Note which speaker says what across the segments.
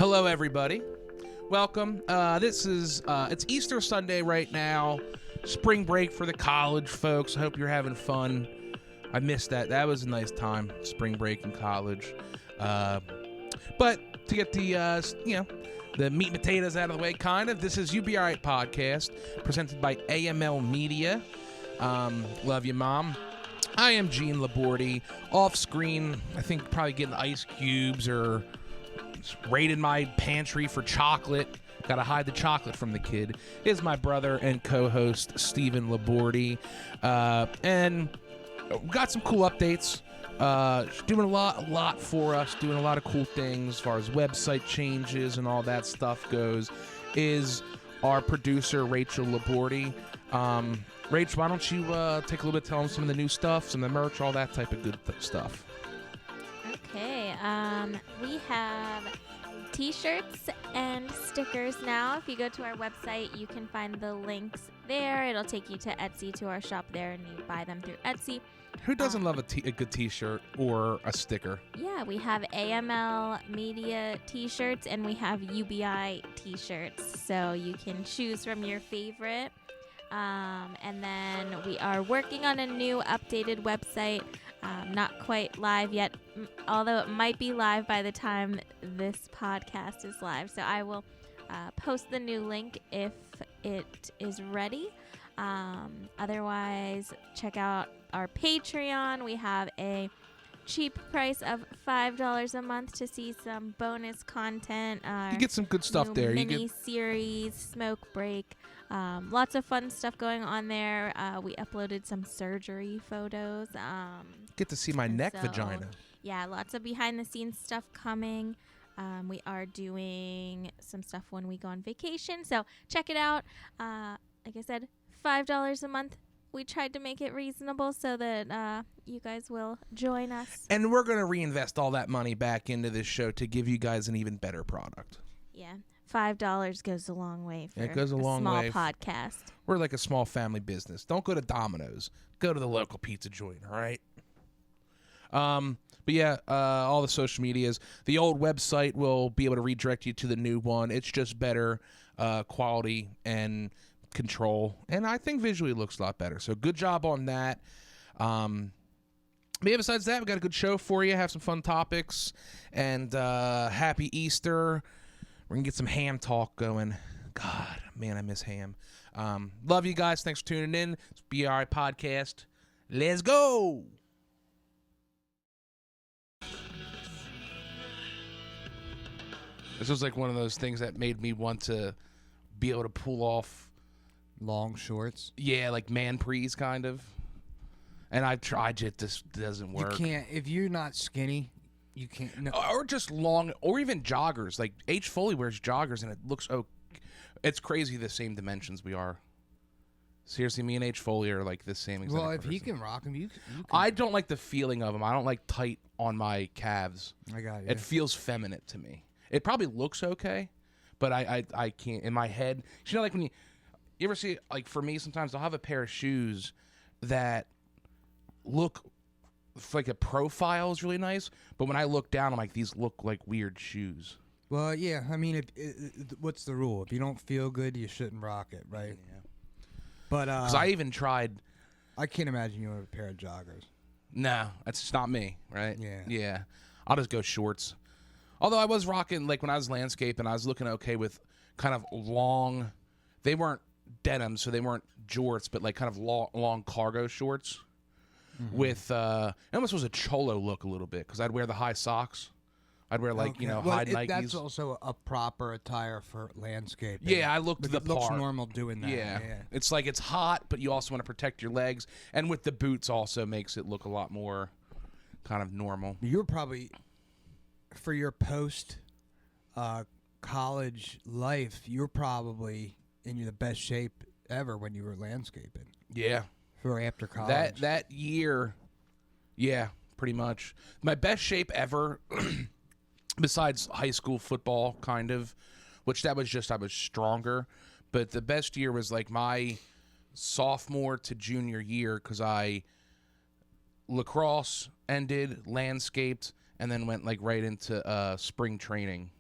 Speaker 1: Hello, everybody. Welcome. This is it's Easter Sunday right now. Spring break for the college folks. I hope you're having fun. I missed that. That was a nice time, spring break in college. But to get the the meat and potatoes out of the way, kind of. This is You Be Aight podcast, presented by AML MEDIA. Love you, Mom. I am Gene Labordi. Off screen, I think probably getting ice cubes or raided my pantry for chocolate. Gotta hide the chocolate from the kid. Is my brother and co-host Stephen Labordi. And we got some cool updates. Doing a lot for us, doing a lot of cool things as far as website changes and all that stuff goes, is our producer Rachel Labordi. Rach, why don't you take a little bit, tell them some of the new stuff, some of the merch, all that type of good stuff.
Speaker 2: Okay, we have t-shirts and stickers now. If you go to our website, you can find the links there. It'll take you to Etsy, to our shop there, and you buy them through Etsy.
Speaker 1: Who doesn't love a good t-shirt or a sticker?
Speaker 2: Yeah, we have AML Media t-shirts, and we have You Be Aight t-shirts, so you can choose from your favorite. And then we are working on a new updated website. Not quite live yet, although it might be live by the time this podcast is live. So I will post the new link if it is ready. Otherwise, check out our Patreon. We have a cheap price of $5 a month to see some bonus content.
Speaker 1: You get some good stuff there.
Speaker 2: Mini series, smoke break. Lots of fun stuff going on there. We uploaded some surgery photos.
Speaker 1: Get to see my neck vagina.
Speaker 2: Yeah, lots of behind the scenes stuff coming. We are doing some stuff when we go on vacation, so check it out. Like I said, $5 a month. We tried to make it reasonable so that you guys will join us.
Speaker 1: And we're going to reinvest all that money back into this show to give you guys an even better product.
Speaker 2: Yeah. $5 goes a long way for
Speaker 1: it goes a long
Speaker 2: small
Speaker 1: way.
Speaker 2: podcast.
Speaker 1: We're like a small family business. Don't go to Domino's. Go to the local pizza joint, all right? But yeah, all the social medias. The old website will be able to redirect you to the new one. It's just better quality and control, and I think visually it looks a lot better. So good job on that. But yeah, besides that, we got a good show for you. Have some fun topics, and happy Easter. We're gonna get some ham talk going. God, man, I miss ham. Love you guys. Thanks for tuning in. It's Be Aight podcast. Let's go. This was like one of those things that made me want to be able to pull off
Speaker 3: long shorts.
Speaker 1: Yeah, like man prees kind of. And I've tried it. This doesn't work.
Speaker 3: You can't. If you're not skinny, you can't. No.
Speaker 1: Or just long, or even joggers. Like H. Foley wears joggers, and it looks it's crazy the same dimensions we are. Seriously, me and H. Foley are like the same exact
Speaker 3: Well, if
Speaker 1: person.
Speaker 3: he can rock them, you can.
Speaker 1: I don't like the feeling of them. I don't like tight on my calves.
Speaker 3: I got you.
Speaker 1: It feels feminine to me. It probably looks okay, but I can't. In my head, you know, like when you ever see, like for me, sometimes I'll have a pair of shoes that look like a profile is really nice, but when I look down, I'm like, these look like weird shoes.
Speaker 3: Well, yeah. I mean, what's the rule? If you don't feel good, you shouldn't rock it, right?
Speaker 1: Yeah.
Speaker 3: But
Speaker 1: because I even tried.
Speaker 3: I can't imagine you with a pair of joggers.
Speaker 1: No, that's just not me, right?
Speaker 3: Yeah.
Speaker 1: Yeah. I'll just go shorts. Although I was rocking, like when I was landscaping, I was looking okay with kind of long. They weren't denim, so they weren't jorts, but like kind of long cargo shorts. Mm-hmm. With it almost was a cholo look a little bit, because I'd wear the high socks. I'd wear like high Nikes.
Speaker 3: That's also a proper attire for landscaping.
Speaker 1: Yeah, I looked the
Speaker 3: it looks
Speaker 1: part.
Speaker 3: normal doing that.
Speaker 1: Yeah. It's like it's hot, but you also want to protect your legs, and with the boots also makes it look a lot more kind of normal.
Speaker 3: You're probably, for your post college life, you're probably in the best shape ever when you were landscaping.
Speaker 1: Yeah.
Speaker 3: For after college.
Speaker 1: That year, yeah, pretty much. My best shape ever, besides high school football, kind of, which I was stronger. But the best year was like my sophomore to junior year, because lacrosse ended, landscaped, and then went like right into spring training.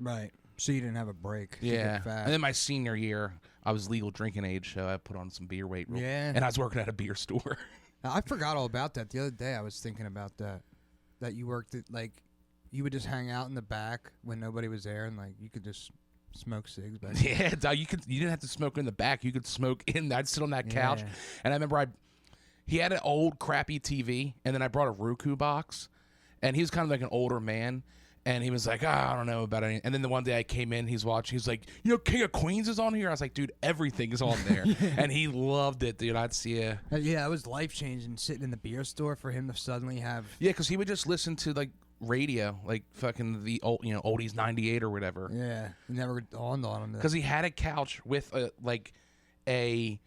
Speaker 3: Right. So you didn't have a break. to
Speaker 1: Yeah.
Speaker 3: get fat.
Speaker 1: And then my senior year, I was legal drinking age, so I put on some beer weight.
Speaker 3: Yeah.
Speaker 1: And I was working at a beer store.
Speaker 3: I forgot all about that. The other day I was thinking about that. That you worked at, like, you would just hang out in the back when nobody was there, and, like, you could just smoke cigs back there.
Speaker 1: Yeah, you didn't have to smoke in the back. You could smoke in. I'd sit on that couch, and I remember he had an old crappy TV, and then I brought a Roku box, and he was kind of like an older man, and he was like, I don't know about anything. And then the one day I came in, he's watching, he's like, King of Queens is on here. I was like, dude, everything is on there, and he loved it, dude. I'd see it.
Speaker 3: Yeah, it was life changing sitting in the beer store for him to suddenly have.
Speaker 1: Yeah, because he would just listen to like radio, like fucking the old, oldies 98 or whatever.
Speaker 3: Yeah, it never dawned on him.
Speaker 1: Because he had a couch with a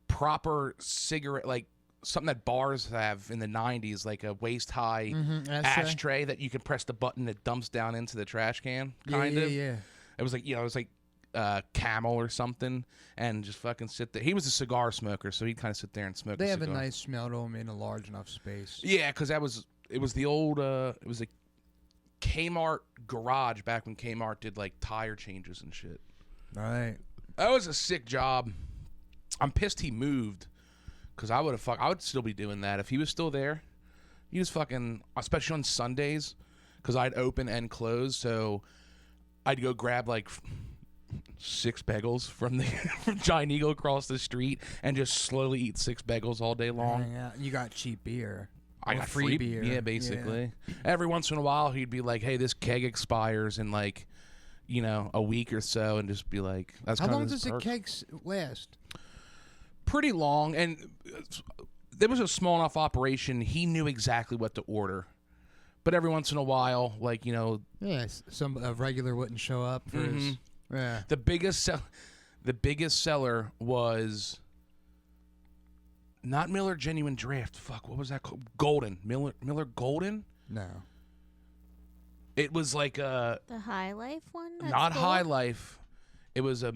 Speaker 1: proper cigarette, like something that bars have in the 90s, like a waist high ashtray that you can press the button that dumps down into the trash can. Kind of.
Speaker 3: Yeah.
Speaker 1: It was like, it was like Camel or something, and just fucking sit there. He was a cigar smoker, so he'd kind of sit there and smoke.
Speaker 3: They
Speaker 1: a
Speaker 3: have
Speaker 1: cigar.
Speaker 3: a nice smell to them in a large enough space.
Speaker 1: Yeah, because it was the old it was a Kmart garage back when Kmart did like tire changes and shit.
Speaker 3: Right.
Speaker 1: That was a sick job. I'm pissed he moved, because I would still be doing that if he was still there. You just fucking, especially on Sundays, because I'd open and close, so I'd go grab like 6 bagels from Giant Eagle across the street and just slowly eat 6 bagels all day long.
Speaker 3: Yeah, you got cheap beer.
Speaker 1: I got free
Speaker 3: beer.
Speaker 1: Yeah, basically. Yeah. Every once in a while, he'd be like, "Hey, this keg expires in like, a week or so," and just be like, "That's
Speaker 3: how
Speaker 1: kind
Speaker 3: long
Speaker 1: of his
Speaker 3: does a
Speaker 1: perk.
Speaker 3: keg last?"
Speaker 1: Pretty long, and there was a small enough operation. He knew exactly what to order, but every once in a while, like
Speaker 3: yeah, some regular wouldn't show up for his. Yeah,
Speaker 1: the biggest seller was. Not Miller Genuine Draft. Fuck, what was that called? Golden. Miller Golden?
Speaker 3: No.
Speaker 1: It was like
Speaker 2: The High Life one?
Speaker 1: not High Life. It was a...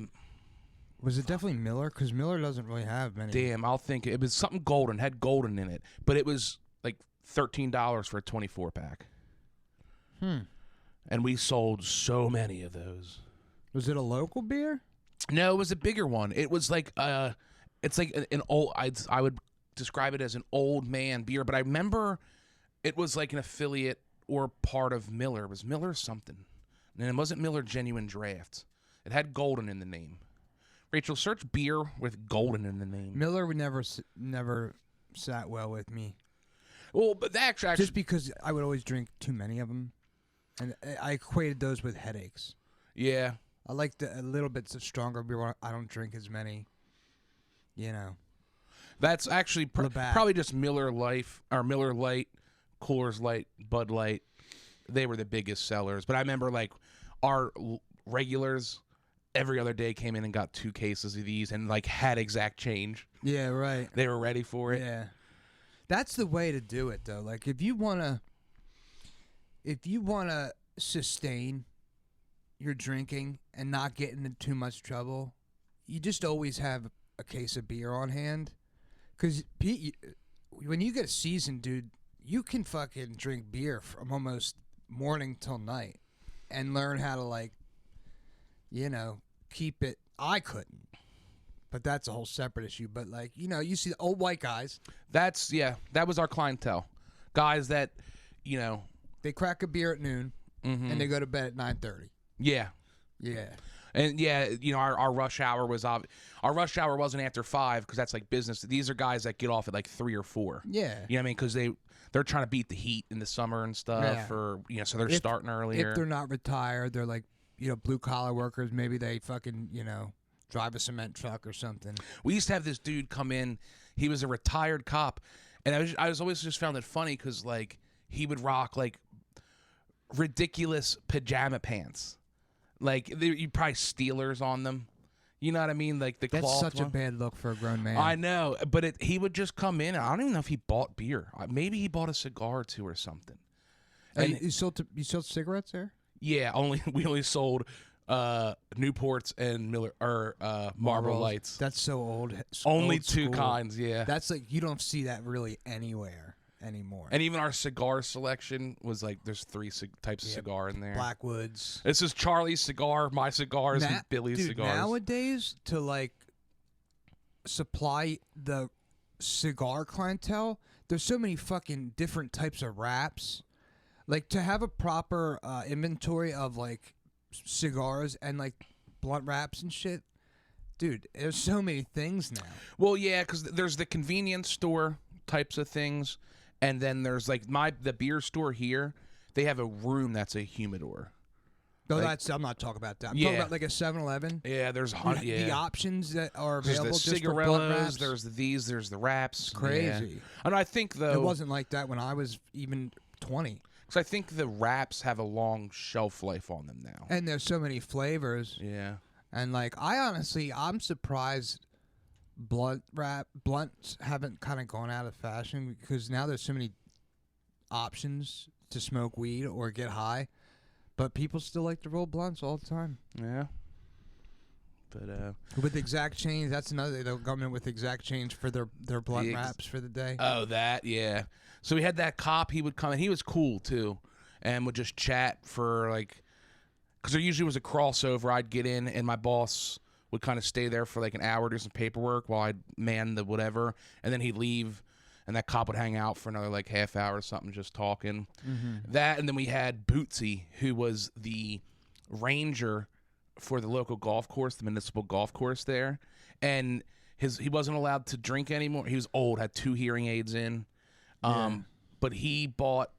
Speaker 3: Was it definitely Miller? Because Miller doesn't really have many.
Speaker 1: Damn, I'll think. It was something golden. Had golden in it. But it was like $13 for a 24-pack. And we sold so many of those.
Speaker 3: Was it a local beer?
Speaker 1: No, it was a bigger one. It was like... It's like an old. I would describe it as an old man beer, but I remember it was like an affiliate or part of Miller. It was Miller something, and it wasn't Miller Genuine Draft. It had golden in the name. Rachel, search beer with golden in the name.
Speaker 3: Miller would never sat well with me.
Speaker 1: Well, but that actually
Speaker 3: just because I would always drink too many of them, and I equated those with headaches.
Speaker 1: Yeah,
Speaker 3: I like a little bit stronger beer. I don't drink as many.
Speaker 1: That's actually probably just Miller Life or Miller Light, Coors Light, Bud Light. They were the biggest sellers. But I remember like our regulars every other day came in and got 2 cases of these and like had exact change.
Speaker 3: Yeah, right.
Speaker 1: They were ready for it.
Speaker 3: Yeah, that's the way to do it though. Like if you wanna sustain your drinking and not get into too much trouble, you just always have a case of beer on hand, because when you get seasoned, dude, you can fucking drink beer from almost morning till night and learn how to keep it. I couldn't, but that's a whole separate issue. But you see the old white guys.
Speaker 1: That was our clientele, guys that
Speaker 3: they crack a beer at noon and they go to bed at 9:30.
Speaker 1: Yeah. And our rush hour was our rush hour wasn't after 5 because that's like business. These are guys that get off at like 3 or 4.
Speaker 3: Yeah,
Speaker 1: you know what I mean, because they're trying to beat the heat in the summer and stuff, or so they're starting earlier.
Speaker 3: If they're not retired, they're like blue collar workers. Maybe they fucking drive a cement truck or something.
Speaker 1: We used to have this dude come in. He was a retired cop, and I was always just found it funny because like he would rock like ridiculous pajama pants. Like you probably Steelers on them, you know what I mean? Like the
Speaker 3: that's
Speaker 1: cloth
Speaker 3: such
Speaker 1: one.
Speaker 3: a bad look for a grown man.
Speaker 1: I know, but he would just come in. I don't even know if he bought beer. Maybe he bought a cigar or 2 or something.
Speaker 3: And you sold cigarettes there?
Speaker 1: Yeah, we only sold Newports and Miller or Marlboro Lights.
Speaker 3: That's so old.
Speaker 1: Only
Speaker 3: old
Speaker 1: 2
Speaker 3: school.
Speaker 1: kinds. Yeah,
Speaker 3: That's like you don't see that really anywhere. anymore.
Speaker 1: And even our cigar selection was like, there's 3 types of cigar in there.
Speaker 3: Blackwoods.
Speaker 1: This is Charlie's cigar, my cigars, and Billy's cigars.
Speaker 3: Nowadays, to like supply the cigar clientele, there's so many fucking different types of wraps. Like to have a proper inventory of like cigars and like blunt wraps and shit. Dude, there's so many things now.
Speaker 1: Well, yeah, because there's the convenience store types of things, and then there's like the beer store here. They have a room that's a humidor.
Speaker 3: No,
Speaker 1: like,
Speaker 3: I'm not talking about that. I'm talking about like a 7-Eleven.
Speaker 1: Yeah, there's
Speaker 3: the options that are available.
Speaker 1: There's the
Speaker 3: just for blunt
Speaker 1: cigarillos.
Speaker 3: wraps.
Speaker 1: There's there's the wraps.
Speaker 3: Crazy.
Speaker 1: Yeah. And I think though
Speaker 3: it wasn't like that when I was even 20.
Speaker 1: Because I think the wraps have a long shelf life on them now.
Speaker 3: And there's so many flavors.
Speaker 1: Yeah.
Speaker 3: And like I'm surprised blunts haven't kind of gone out of fashion, because now there's so many options to smoke weed or get high, but people still like to roll blunts all the time.
Speaker 1: Yeah. But
Speaker 3: with exact change, that's another thing. They'll come in with exact change for their blunt wraps for the day.
Speaker 1: Oh, that, yeah. So we had that cop. He would come in. He was cool too, and would just chat for like, because there usually was a crossover. I'd get in, and my boss would kind of stay there for like an hour, do some paperwork while I'd man the whatever, and then he'd leave, and that cop would hang out for another like half hour or something, just talking. That, and then we had Bootsy, who was the ranger for the local golf course, the municipal golf course there, and he wasn't allowed to drink anymore. He was old, had 2 hearing aids in, but he bought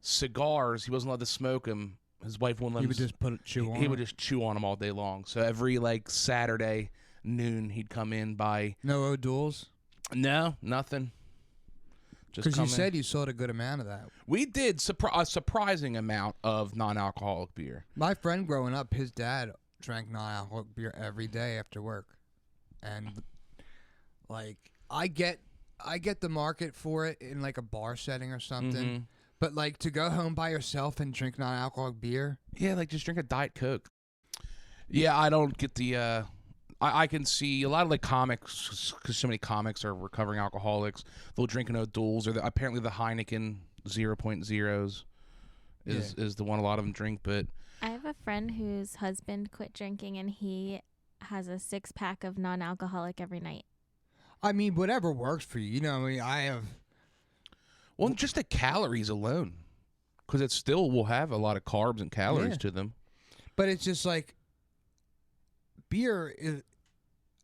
Speaker 1: cigars. He wasn't allowed to smoke them. His wife wouldn't let him.
Speaker 3: He would just chew on.
Speaker 1: He would just chew on them all day long. So every like Saturday noon, he'd come in by.
Speaker 3: No O'Douls?
Speaker 1: No, nothing.
Speaker 3: Because you said you sold a good amount of that.
Speaker 1: We did a surprising amount of non-alcoholic beer.
Speaker 3: My friend growing up, his dad drank non-alcoholic beer every day after work, and like I get the market for it in like a bar setting or something. But like to go home by yourself and drink non-alcoholic beer,
Speaker 1: yeah, like just drink a Diet Coke. Yeah, I don't get the. I can see a lot of like comics, because so many comics are recovering alcoholics. They'll drink an O'Doul's, or apparently the Heineken 0.0s is the one a lot of them drink. But
Speaker 2: I have a friend whose husband quit drinking, and he has a 6-pack of non-alcoholic every night.
Speaker 3: I mean, whatever works for you. You know, I mean, I have.
Speaker 1: Well, just the calories alone, because it still will have a lot of carbs and calories to them.
Speaker 3: But it's just like beer is.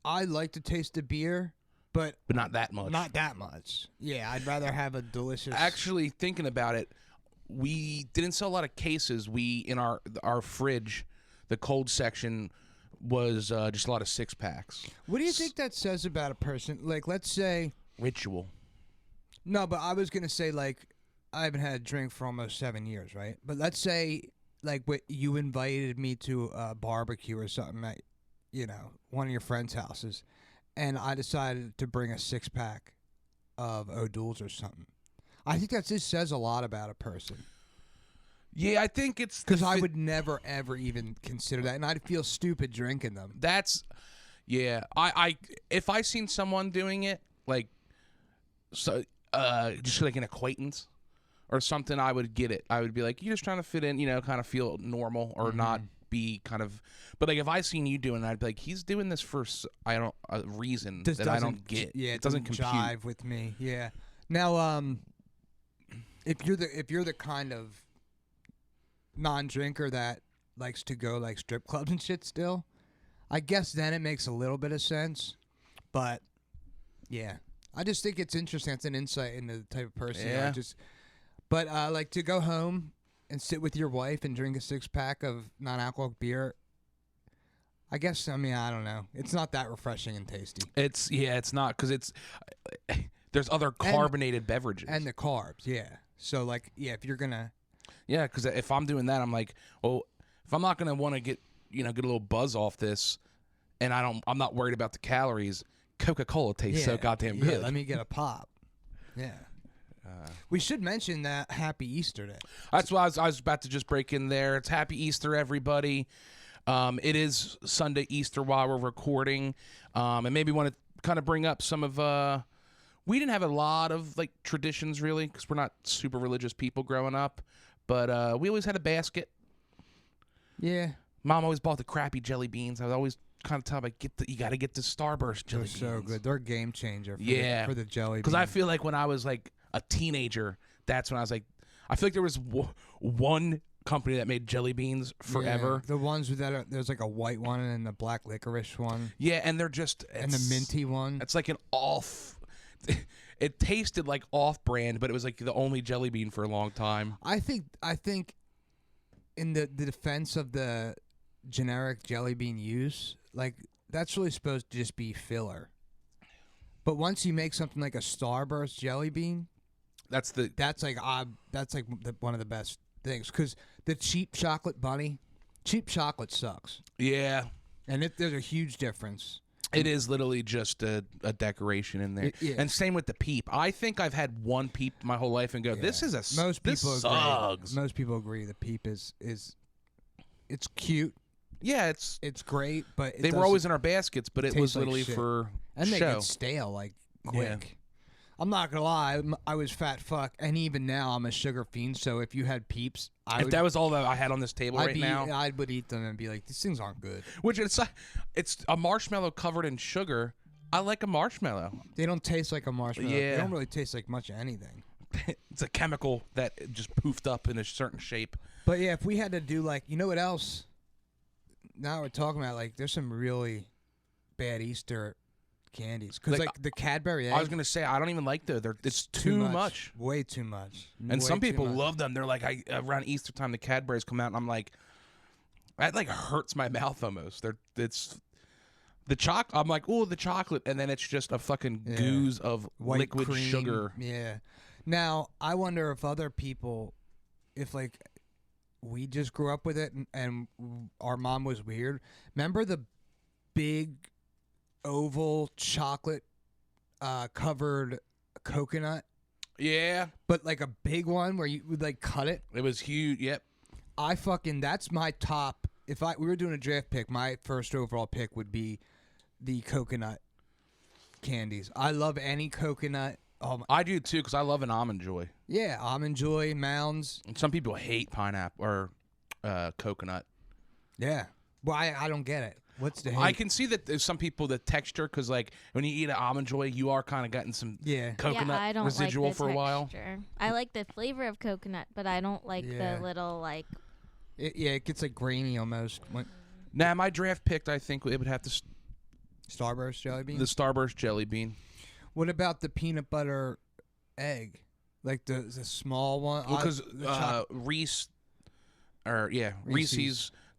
Speaker 3: I like to taste the beer, but
Speaker 1: not that much.
Speaker 3: Not that much. Yeah, I'd rather have a delicious.
Speaker 1: Actually, thinking about it, we didn't sell a lot of cases. We in our fridge, the cold section was just a lot of 6-packs.
Speaker 3: What do you think that says about a person? Like, let's say
Speaker 1: ritual.
Speaker 3: No, but I was gonna say, like, I haven't had a drink for almost 7 years, right? But let's say, like, you invited me to a barbecue or something at, one of your friends' houses, and I decided to bring a 6-pack of O'Doul's or something. I think that just says a lot about a person.
Speaker 1: Yeah, I think it's
Speaker 3: because I would never ever even consider that, and I'd feel stupid drinking them.
Speaker 1: That's, yeah. I if I seen someone doing it, like, so. Just like an acquaintance or something, I would get it. I would be like, you're just trying to fit in, kind of feel normal or not be kind of. But like if I seen you doing it, I'd be like, he's doing this for a reason that I don't get.
Speaker 3: Yeah,
Speaker 1: it doesn't
Speaker 3: jive with me. Yeah. Now, if you're the kind of non-drinker that likes to go like strip clubs and shit still, I guess then it makes a little bit of sense. But yeah. I just think it's interesting. It's an insight into the type of person you are. But like to go home and sit with your wife and drink a 6-pack of non-alcoholic beer, I guess, I mean, I don't know. It's not that refreshing and tasty.
Speaker 1: It's not, because there's other carbonated beverages.
Speaker 3: And the carbs, yeah. So like, yeah, if you're going to.
Speaker 1: Yeah, because if I'm doing that, I'm like, well, if I'm not going to want to get a little buzz off this, and I'm not worried about the calories, Coca-Cola tastes so goddamn good.
Speaker 3: Yeah, let me get a pop. Yeah. We should mention that Happy Easter Day.
Speaker 1: That's why I was about to just break in there. It's Happy Easter, everybody. It is Sunday Easter while we're recording. And maybe want to kind of bring up some of we didn't have a lot of like traditions really because we're not super religious people growing up, but we always had a basket.
Speaker 3: Yeah.
Speaker 1: Mom always bought the crappy jelly beans. I was always kind of telling her, you got to get the Starburst jelly
Speaker 3: They're
Speaker 1: beans.
Speaker 3: so good. They're a game changer for the jelly beans.
Speaker 1: Because I feel like when I was like a teenager, that's when I was like, I feel like there was one company that made jelly beans forever.
Speaker 3: Yeah, the ones there's like a white one and the black licorice one.
Speaker 1: Yeah, and they're just...
Speaker 3: And the minty one.
Speaker 1: It's like an off... It tasted like off-brand, but it was like the only jelly bean for a long time.
Speaker 3: I think in the defense of the generic jelly bean use, like that's really supposed to just be filler. But once you make something like a Starburst jelly bean, that's like one of the best things, because the cheap chocolate sucks.
Speaker 1: Yeah.
Speaker 3: And there's a huge difference.
Speaker 1: It is literally just a decoration in there.
Speaker 3: Yeah.
Speaker 1: And same with the Peep. I think I've had one Peep my whole life and go, this is
Speaker 3: most people
Speaker 1: this
Speaker 3: agree.
Speaker 1: sucks.
Speaker 3: Most people agree the Peep is it's cute.
Speaker 1: Yeah, it's
Speaker 3: great, but
Speaker 1: they were always in our baskets, but it was literally
Speaker 3: shit.
Speaker 1: for
Speaker 3: and they
Speaker 1: show.
Speaker 3: get stale like quick.
Speaker 1: Yeah.
Speaker 3: I'm not gonna lie, I was fat fuck, and even now I'm a sugar fiend. So if you had Peeps,
Speaker 1: if that was all that I had on this table now,
Speaker 3: I would eat them and be like, these things aren't good.
Speaker 1: Which it's a marshmallow covered in sugar. I like a marshmallow.
Speaker 3: They don't taste like a marshmallow.
Speaker 1: Yeah.
Speaker 3: They don't really taste like much of anything.
Speaker 1: It's a chemical that just poofed up in a certain shape.
Speaker 3: But yeah, if we had to do like, you know what else? Now we're talking about like, there's some really bad Easter candies, because like the Cadbury egg,
Speaker 1: I was gonna say I don't even like those. It's too much,
Speaker 3: way too much.
Speaker 1: And
Speaker 3: way
Speaker 1: some people
Speaker 3: much.
Speaker 1: love them. They're like, around Easter time, the Cadburys come out, and I'm like, that like hurts my mouth almost. It's the chocolate. I'm like, oh, the chocolate, and then it's just a fucking gooze of
Speaker 3: white
Speaker 1: liquid
Speaker 3: cream.
Speaker 1: sugar.
Speaker 3: Yeah. Now I wonder if other people, if like we just grew up with it, and our mom was weird. Remember the big oval chocolate covered coconut,
Speaker 1: Yeah,
Speaker 3: but like a big one where you would like cut it.
Speaker 1: it was huge. Yep.
Speaker 3: That's my top. If we were doing a draft pick, my first overall pick would be the coconut candies. I love any coconut.
Speaker 1: I do too, because I love an Almond Joy.
Speaker 3: Yeah, Almond Joy, Mounds.
Speaker 1: And some people hate pineapple or coconut.
Speaker 3: Yeah, well, I don't get it. What's the hate?
Speaker 1: I can see that there's some people the texture, because like when you eat an Almond Joy, you are kind of getting some coconut
Speaker 2: I don't
Speaker 1: residual
Speaker 2: like the
Speaker 1: for a while.
Speaker 2: texture. I like the flavor of coconut, but I don't like the little like.
Speaker 3: It gets like grainy almost.
Speaker 1: Now my draft pick, I think it would have to
Speaker 3: Starburst jelly bean.
Speaker 1: the Starburst jelly bean.
Speaker 3: What about the peanut butter egg? Like the small one?
Speaker 1: Because Reese's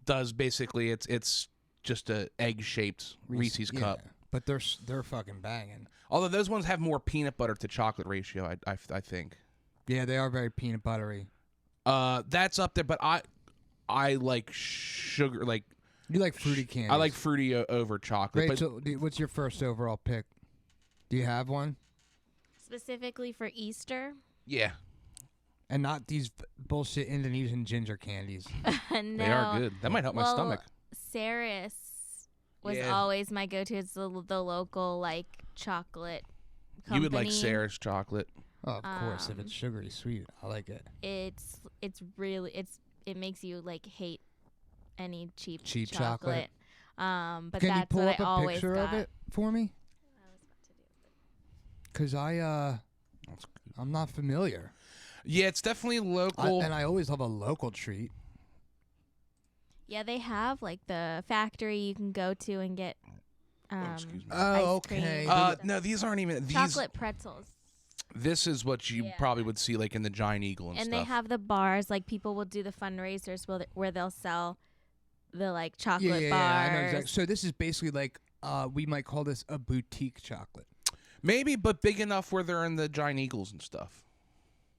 Speaker 1: does basically it's just a egg shaped Reese's cup.
Speaker 3: But they're fucking banging.
Speaker 1: Although those ones have more peanut butter to chocolate ratio, I think.
Speaker 3: Yeah, they are very peanut buttery.
Speaker 1: That's up there, but I like sugar. Like
Speaker 3: you like fruity candy.
Speaker 1: I like fruity over chocolate.
Speaker 3: Rachel, what's your first overall pick? Do you have one?
Speaker 2: Specifically for Easter?
Speaker 1: Yeah.
Speaker 3: And not these bullshit Indonesian ginger candies.
Speaker 2: No.
Speaker 1: They are good. That might help my stomach.
Speaker 2: Saris was always my go-to. It's the local like chocolate company.
Speaker 1: You would like Sarah's chocolate.
Speaker 3: Oh, of course. If it's sugary sweet, I like it.
Speaker 2: It makes you like hate any cheap
Speaker 3: chocolate.
Speaker 2: But
Speaker 3: Can
Speaker 2: that's
Speaker 3: you pull
Speaker 2: what
Speaker 3: up
Speaker 2: I
Speaker 3: a
Speaker 2: always
Speaker 3: picture
Speaker 2: got.
Speaker 3: of it for me? Because I'm not familiar.
Speaker 1: Yeah, it's definitely local.
Speaker 3: And I always love a local treat.
Speaker 2: Yeah, they have like the factory you can go to and get
Speaker 1: excuse me.
Speaker 3: Oh,
Speaker 2: ice cream.
Speaker 3: okay.
Speaker 1: No, these aren't even
Speaker 2: Chocolate pretzels.
Speaker 1: This is what you probably would see like in the Giant Eagle and
Speaker 2: And
Speaker 1: stuff.
Speaker 2: they have the bars, like people will do the fundraisers where they'll sell the like chocolate bars.
Speaker 3: I know exactly. So this is basically like we might call this a boutique chocolate.
Speaker 1: Maybe, but big enough where they're in the Giant Eagles and stuff.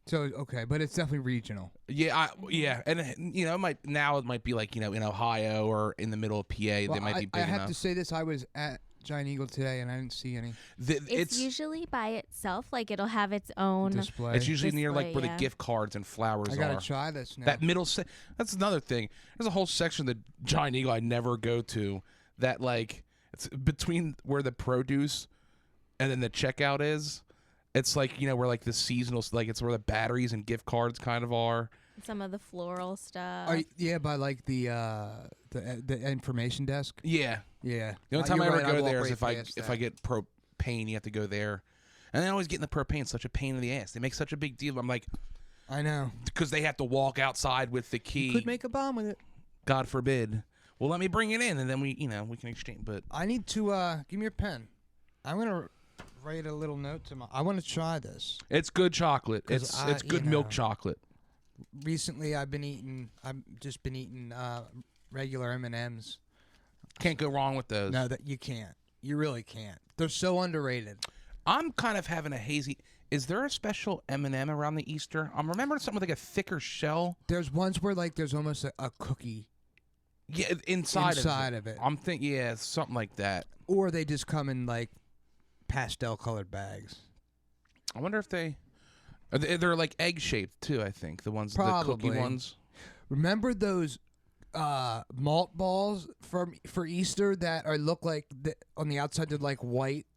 Speaker 3: So okay, but it's definitely regional.
Speaker 1: Yeah, and it might be like in Ohio or in the middle of PA. They might be big enough.
Speaker 3: I have to say this: I was at Giant Eagle today, and I didn't see any.
Speaker 2: It's usually by itself. Like it'll have its own
Speaker 3: display.
Speaker 1: It's usually near like where
Speaker 2: yeah.
Speaker 1: the gift cards and flowers are.
Speaker 3: I gotta try this now.
Speaker 1: That middle that's another thing. There's a whole section of the Giant Eagle I never go to. That like it's between where the produce and then the checkout is. It's like, you know, where like the seasonal, like it's where the batteries and gift cards kind of are.
Speaker 2: Some of the floral stuff.
Speaker 3: Yeah, by like the information desk.
Speaker 1: Yeah.
Speaker 3: Yeah.
Speaker 1: The only time I
Speaker 3: You're
Speaker 1: ever
Speaker 3: right,
Speaker 1: go
Speaker 3: walk
Speaker 1: there is
Speaker 3: right
Speaker 1: if
Speaker 3: past
Speaker 1: I
Speaker 3: that.
Speaker 1: get propane, you have to go there. And then always getting the propane is such a pain in the ass. They make such a big deal. I'm like,
Speaker 3: I know.
Speaker 1: because they have to walk outside with the key.
Speaker 3: You could make a bomb with it.
Speaker 1: God forbid. Well, let me bring it in, and then we can exchange. But
Speaker 3: I need to give me your pen. I'm gonna write a little note to my. I want to try this.
Speaker 1: it's good chocolate.
Speaker 3: 'Cause
Speaker 1: It's good
Speaker 3: you
Speaker 1: milk
Speaker 3: know.
Speaker 1: chocolate.
Speaker 3: Recently, I've just been eating regular M&Ms.
Speaker 1: Can't go wrong with those.
Speaker 3: No, that you can't. You really can't. They're so underrated.
Speaker 1: I'm kind of having a hazy. Is there a special M&M around the Easter? I'm remembering something with like a thicker shell.
Speaker 3: There's ones where like there's almost a cookie
Speaker 1: Yeah, inside
Speaker 3: of it,
Speaker 1: I'm thinking, yeah, something like that.
Speaker 3: or they just come in like pastel colored bags.
Speaker 1: I wonder if they're like egg shaped too. I think the cookie
Speaker 3: Probably.
Speaker 1: ones.
Speaker 3: Remember those malt balls for Easter that look like on the outside they're like white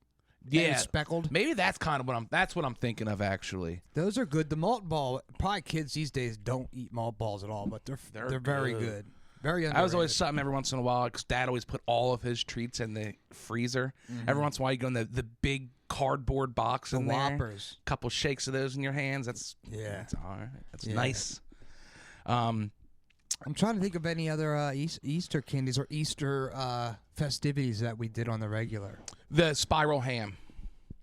Speaker 3: and
Speaker 1: Yeah,
Speaker 3: speckled?
Speaker 1: maybe that's kind of what I'm thinking of actually.
Speaker 3: Those are good. The malt ball, probably kids these days don't eat malt balls at all, but they're very
Speaker 1: good.
Speaker 3: good. Very underrated.
Speaker 1: I was always something every once in a while because Dad always put all of his treats in the freezer. Every once in a while, you go in the big cardboard box
Speaker 3: the
Speaker 1: in there.
Speaker 3: Whoppers.
Speaker 1: Couple shakes of those in your hands. That's all right. That's
Speaker 3: Yeah.
Speaker 1: nice.
Speaker 3: I'm trying to think of any other Easter candies or Easter festivities that we did on the regular.
Speaker 1: The spiral ham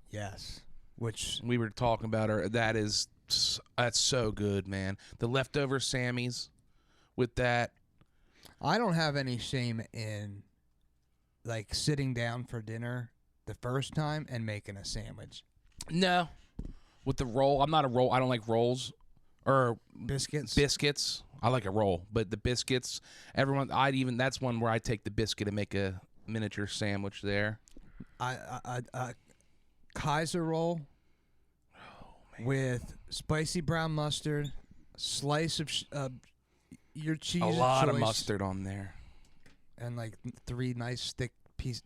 Speaker 3: Yes. Which
Speaker 1: we were talking about, that's so good, man. The leftover Sammys with that.
Speaker 3: I don't have any shame in like sitting down for dinner the first time and making a sandwich.
Speaker 1: No, with the roll. I'm not a roll. I don't like rolls or
Speaker 3: Biscuits.
Speaker 1: I like a roll, but the biscuits. That's one where I take the biscuit and make a miniature sandwich there.
Speaker 3: Kaiser roll with spicy brown mustard, slice of your cheese,
Speaker 1: A lot of
Speaker 3: choice,
Speaker 1: mustard on there.
Speaker 3: and like 3 nice thick pieces.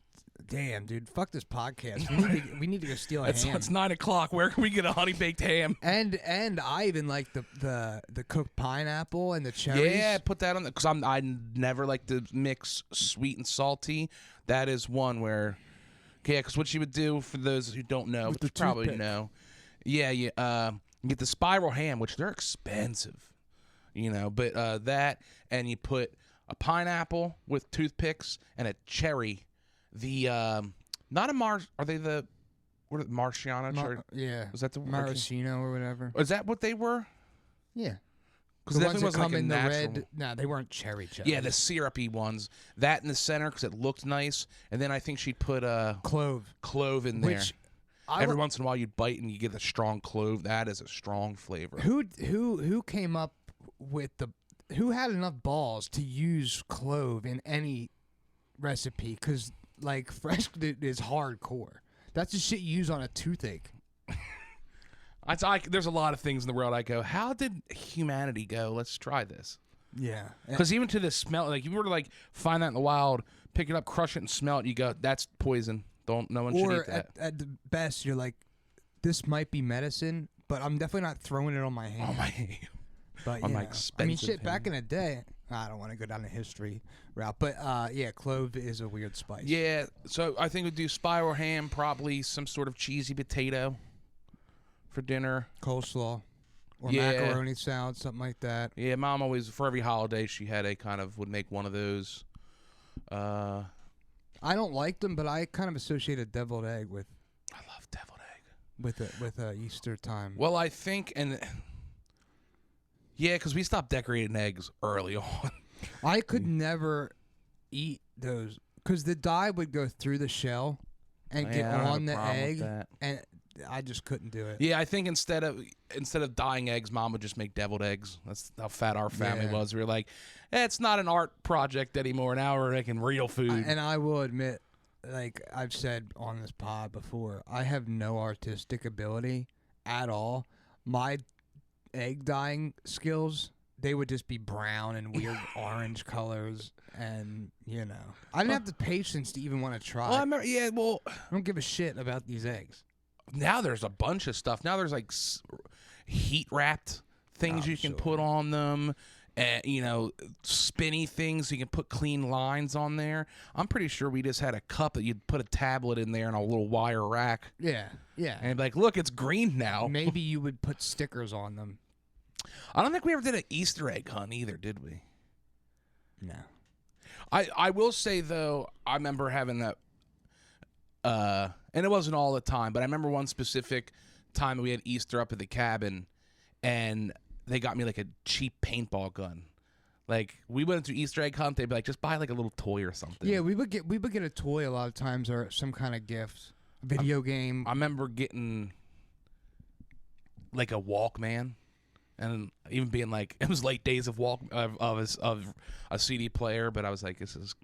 Speaker 3: Damn, dude, fuck this podcast. We need to go steal a ham.
Speaker 1: It's 9:00. Where can we get a honey baked ham?
Speaker 3: And I even like the cooked pineapple and the cherries.
Speaker 1: Yeah, put that on because I never like to mix sweet and salty. That is one where, because what you would do for those who don't know,
Speaker 3: With
Speaker 1: but you
Speaker 3: the
Speaker 1: probably
Speaker 3: toothpick.
Speaker 1: know, you get the spiral ham, which they're expensive, but that, and you put a pineapple with toothpicks and a cherry. Not a Mars. Are they what are the Marciano?
Speaker 3: Yeah.
Speaker 1: Was that the
Speaker 3: maraschino or whatever?
Speaker 1: Is that what they were?
Speaker 3: Yeah.
Speaker 1: Because
Speaker 3: The ones that
Speaker 1: wasn't
Speaker 3: come
Speaker 1: like a
Speaker 3: in the
Speaker 1: natural.
Speaker 3: red. No, they weren't cherry.
Speaker 1: Yeah, the syrupy ones. That in the center because it looked nice, and then I think she'd put
Speaker 3: clove
Speaker 1: in there.
Speaker 3: Which
Speaker 1: Every once in a while, you'd bite and you get a strong clove. That is a strong flavor.
Speaker 3: Who came up with who had enough balls to use clove in any recipe? Because like fresh is hardcore. That's the shit you use on a toothache.
Speaker 1: There's a lot of things in the world I go, how did humanity go? Let's try this.
Speaker 3: Yeah.
Speaker 1: Because even to the smell, like if you were to like find that in the wild, pick it up, crush it, and smell it, you go, that's poison. No one should eat that.
Speaker 3: At the best, you're like, this might be medicine, but I'm definitely not throwing it on my hand.
Speaker 1: Oh my!
Speaker 3: But
Speaker 1: on
Speaker 3: you
Speaker 1: my
Speaker 3: know,
Speaker 1: expensive
Speaker 3: I mean, shit.
Speaker 1: hand.
Speaker 3: Back in the day, I don't want to go down the history route, but yeah, clove is a weird spice.
Speaker 1: Yeah, so I think we'd do spiral ham, probably some sort of cheesy potato for dinner.
Speaker 3: Coleslaw or
Speaker 1: Yeah.
Speaker 3: macaroni salad, something like that.
Speaker 1: Yeah, Mom always, for every holiday, she had would make one of those.
Speaker 3: I don't like them, but I kind of associate a deviled egg with
Speaker 1: I love deviled egg.
Speaker 3: with Easter time.
Speaker 1: Well, I think, because we stopped decorating eggs early on.
Speaker 3: I could never eat those because the dye would go through the shell and get
Speaker 1: Yeah, I don't have
Speaker 3: on
Speaker 1: a
Speaker 3: the
Speaker 1: problem with
Speaker 3: egg,
Speaker 1: that.
Speaker 3: and I just couldn't do it.
Speaker 1: Yeah, I think instead of dyeing eggs, Mom would just make deviled eggs. That's how fat our family
Speaker 3: Yeah.
Speaker 1: was. We were like, it's not an art project anymore. Now we're making real food.
Speaker 3: And I will admit, like I've said on this pod before, I have no artistic ability at all. My egg dyeing skills, they would just be brown and weird orange colors, and I didn't have the patience to even want to try.
Speaker 1: Well, I remember,
Speaker 3: I don't give a shit about these eggs.
Speaker 1: now there's a bunch of stuff. Now there's like heat wrapped things you can put on them. And, you know, spinny things so you can put clean lines on there. I'm pretty sure we just had a cup that you'd put a tablet in there and a little wire rack.
Speaker 3: Yeah.
Speaker 1: And be like, look, it's green now.
Speaker 3: Maybe you would put stickers on them.
Speaker 1: I don't think we ever did an Easter egg hunt either, did we?
Speaker 3: No.
Speaker 1: I will say, though, I remember having that, and it wasn't all the time, but I remember one specific time that we had Easter up at the cabin, and they got me like a cheap paintball gun. Like, we went to Easter egg hunt, they'd be like, just buy like a little toy or something.
Speaker 3: Yeah, we would get a toy a lot of times or some kind of gift, video game.
Speaker 1: I remember getting like a Walkman, and even being like, it was late days of a CD player, but I was like, this is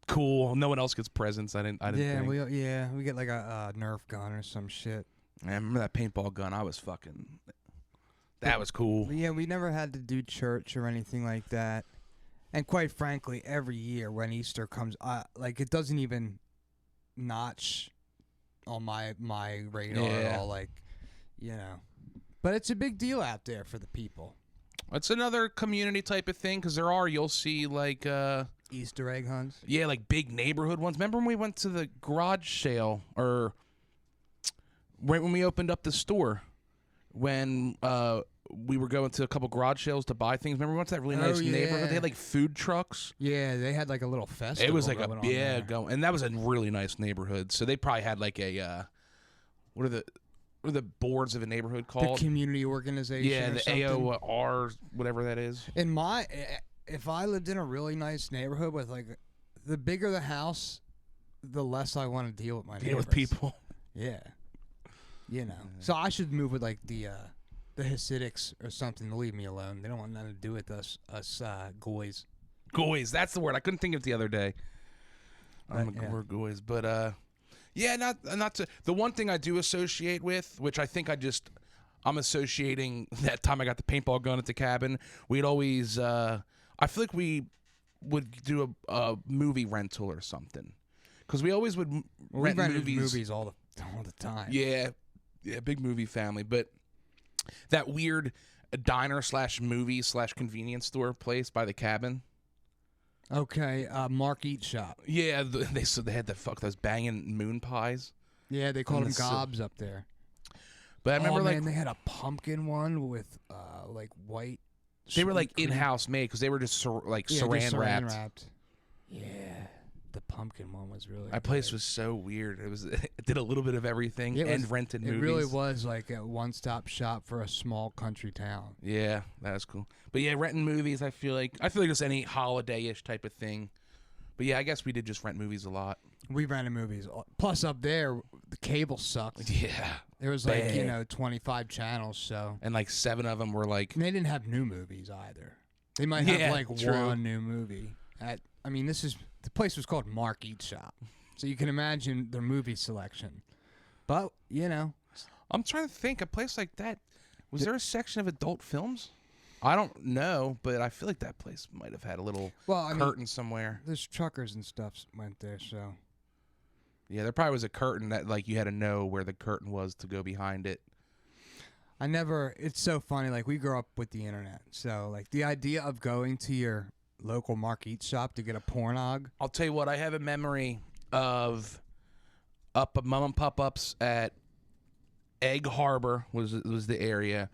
Speaker 1: cool. No one else gets presents. I didn't.
Speaker 3: Yeah,
Speaker 1: think.
Speaker 3: we get like a Nerf gun or some shit.
Speaker 1: I remember that paintball gun. That was cool.
Speaker 3: But yeah, we never had to do church or anything like that. And quite frankly, every year when Easter comes, like it doesn't even notch on my radar at all. Like, you know, but it's a big deal out there for the people.
Speaker 1: It's another community type of thing because you'll see like
Speaker 3: Easter egg hunts.
Speaker 1: Yeah, like big neighborhood ones. Remember when we went to the garage sale or right when we opened up the store when we were going to a couple garage sales to buy things. Remember we went to that really nice neighborhood? They had like food trucks.
Speaker 3: Yeah, they had like a little festival.
Speaker 1: It was like and that was a really nice neighborhood. So they probably had like a what are the boards of a neighborhood called?
Speaker 3: The community organization.
Speaker 1: Yeah, the AOR, whatever that is.
Speaker 3: If I lived in a really nice neighborhood with like, the bigger the house, the less I want to deal with my neighbors.
Speaker 1: Deal with people.
Speaker 3: Yeah. You know. So I should move with like the Hasidics or something to leave me alone. They don't want nothing to do with us goys.
Speaker 1: Goys, that's the word. I couldn't think of it the other day. We're goys, but yeah, not to. The one thing I do associate with, which I think I'm associating that time I got the paintball gun at the cabin. We'd always, I feel like we would do a movie rental or something, because we always would rent movies
Speaker 3: all the time.
Speaker 1: Yeah, big movie family, but that weird diner / movie / convenience store place by the cabin.
Speaker 3: Okay, Mark Eat Shop.
Speaker 1: Yeah, they had those banging moon pies.
Speaker 3: Yeah, they called them gobs up there.
Speaker 1: But I remember
Speaker 3: they had a pumpkin one with like white.
Speaker 1: They were like in-house made because they were just saran wrapped.
Speaker 3: Yeah, the pumpkin one was really.
Speaker 1: That place was so weird. It did a little bit of everything rented movies.
Speaker 3: It really was like a one-stop shop for a small country town.
Speaker 1: Yeah, that was cool. But yeah, renting movies. I feel like it's any holiday-ish type of thing. But yeah, I guess we did just rent movies a lot.
Speaker 3: We rented movies. Plus up there, the cable sucked.
Speaker 1: Yeah.
Speaker 3: There was 25 channels, so.
Speaker 1: And like 7 of them were like.
Speaker 3: And they didn't have new movies either. They might have one new movie. The place was called Mark Eat Shop. So you can imagine their movie selection. But,
Speaker 1: I'm trying to think, a place like that, was there a section of adult films? I don't know, but I feel like that place might have had a little curtain somewhere.
Speaker 3: There's truckers and stuff went there, so.
Speaker 1: Yeah, there probably was a curtain that like you had to know where the curtain was to go behind it.
Speaker 3: It's so funny, like we grew up with the internet. So like the idea of going to your local Mark Eat Shop to get a pornog.
Speaker 1: I'll tell you what, I have a memory of mom and pop ups at Egg Harbor was the area.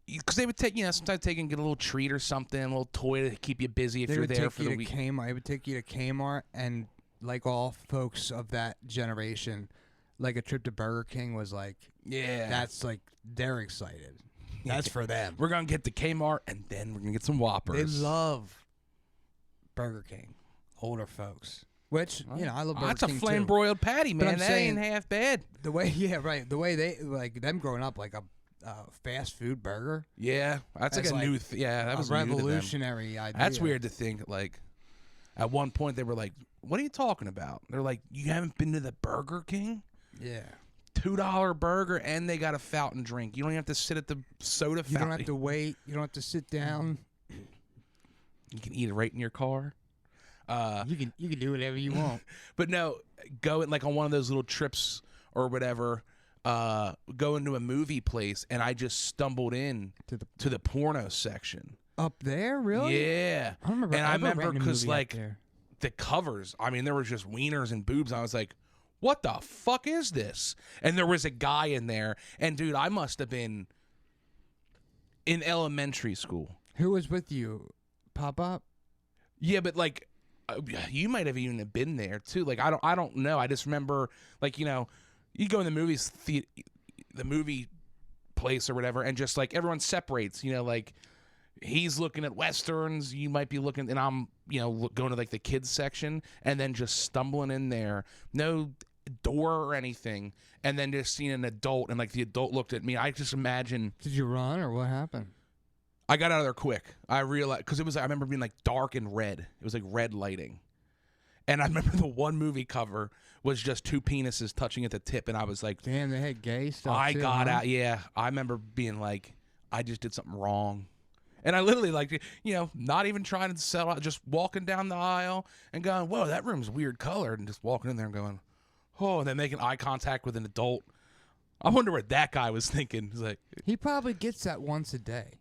Speaker 1: Because they would take, sometimes take and get a little treat or something, a little toy to keep you busy if you're there for the week.
Speaker 3: They would take you to Kmart, and like all folks of that generation, like a trip to Burger King was like, that's like, they're excited. That's for them.
Speaker 1: We're going to get to Kmart, and then we're going to get some Whoppers.
Speaker 3: They love Burger King, older folks. Which, I love Burger King
Speaker 1: that's a flame broiled patty, man. That ain't half bad.
Speaker 3: The way they, like, them growing up, like a fast food burger.
Speaker 1: Yeah, that's like a new that was
Speaker 3: a revolutionary idea.
Speaker 1: That's weird to think. Like, at one point they were like, "What are you talking about?" They're like, "You haven't been to the Burger King?"
Speaker 3: Yeah,
Speaker 1: $2 burger, and they got a fountain drink. You don't even have to sit at the soda fountain.
Speaker 3: You don't have to wait. You don't have to sit down.
Speaker 1: You can eat it right in your car.
Speaker 3: You can do whatever you want.
Speaker 1: But no, going like on one of those little trips or whatever, going to a movie place, and I just stumbled in to the porno section.
Speaker 3: Up there, really?
Speaker 1: Yeah.
Speaker 3: I don't remember.
Speaker 1: And I remember
Speaker 3: because
Speaker 1: like the covers. I mean, there was just wieners and boobs. I was like, "What the fuck is this?" And there was a guy in there, and dude, I must have been in elementary school.
Speaker 3: Who was with you? Pop Up?
Speaker 1: Yeah, but like, you might have even been there too. Like, I don't know. I just remember, like, you know, you go in the the movie place or whatever, and just like everyone separates. You know, like he's looking at westerns, you might be looking, and I'm, you know, going to like the kids section, and then just stumbling in there, no door or anything, and then just seeing an adult, and like the adult looked at me. I just imagine.
Speaker 3: Did you run or what happened?
Speaker 1: I got out of there quick. I realized, because it was, I remember being like dark and red. It was like red lighting. And I remember the one movie cover was just two penises touching at the tip, and I was like,
Speaker 3: damn, they had gay stuff.
Speaker 1: I
Speaker 3: too,
Speaker 1: got
Speaker 3: huh?
Speaker 1: out. Yeah. I remember being like, I just did something wrong. And I literally, like, you know, not even trying to sell out, just walking down the aisle and going, whoa, that room's weird colored, and just walking in there and going, oh, and then making eye contact with an adult. I wonder what that guy was thinking. He's like,
Speaker 3: He probably gets that once a day.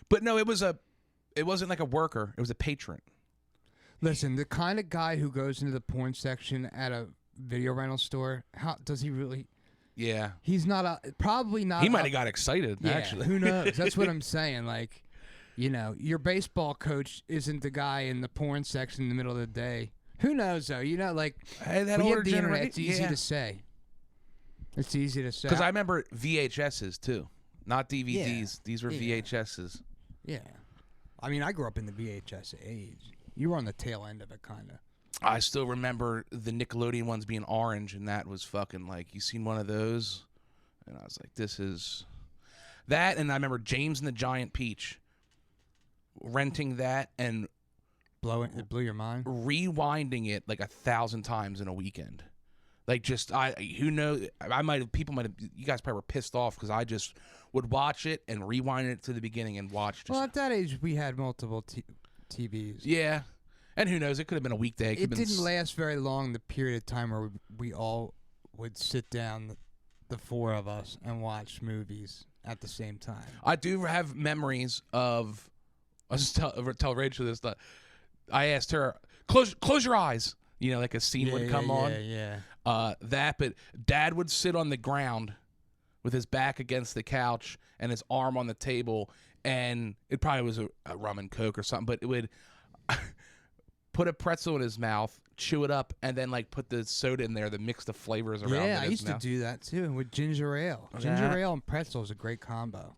Speaker 1: but no, it wasn't like a worker. It was a patron.
Speaker 3: Listen, the kind of guy who goes into the porn section at a video rental store, how does he really?
Speaker 1: Yeah.
Speaker 3: He's not probably not.
Speaker 1: He might have got excited,
Speaker 3: Yeah,
Speaker 1: actually.
Speaker 3: who knows? That's what I'm saying. Like, you know, your baseball coach isn't the guy in the porn section in the middle of the day. Who knows, though? You know, like,
Speaker 1: Hey, that
Speaker 3: when you
Speaker 1: older
Speaker 3: have the internet, it's
Speaker 1: generation.
Speaker 3: easy to say. It's easy to say.
Speaker 1: Because I remember VHSs, too. Not DVDs.
Speaker 3: Yeah.
Speaker 1: These were
Speaker 3: Yeah.
Speaker 1: VHSs.
Speaker 3: Yeah. I mean, I grew up in the VHS age. You were on the tail end of it, kind of.
Speaker 1: I still remember the Nickelodeon ones being orange, and that was fucking like, you seen one of those? And I was like, this is... That, and I remember James and the Giant Peach, renting that and
Speaker 3: It blew your mind?
Speaker 1: rewinding it like 1,000 times in a weekend. Like, just, who knows, people might have, you guys probably were pissed off because I just would watch it and rewind it to the beginning and watch. Just,
Speaker 3: Well, at that age, we had multiple TVs.
Speaker 1: yeah. And who knows, it could have been a weekday.
Speaker 3: It didn't last very long, the period of time where we all would sit down, the four of us, and watch movies at the same time.
Speaker 1: I do have memories of, I was tell Rachel this, that I asked her, close your eyes. You know, like a scene would come on.
Speaker 3: Yeah.
Speaker 1: But Dad would sit on the ground with his back against the couch and his arm on the table, and it probably was a rum and coke or something, but it would put a pretzel in his mouth, chew it up, and then like put the soda in there to mix the flavors around.
Speaker 3: Yeah, I
Speaker 1: in his
Speaker 3: used
Speaker 1: mouth.
Speaker 3: to do that too with ginger ale.
Speaker 1: Yeah.
Speaker 3: Ginger ale and pretzel is a great combo.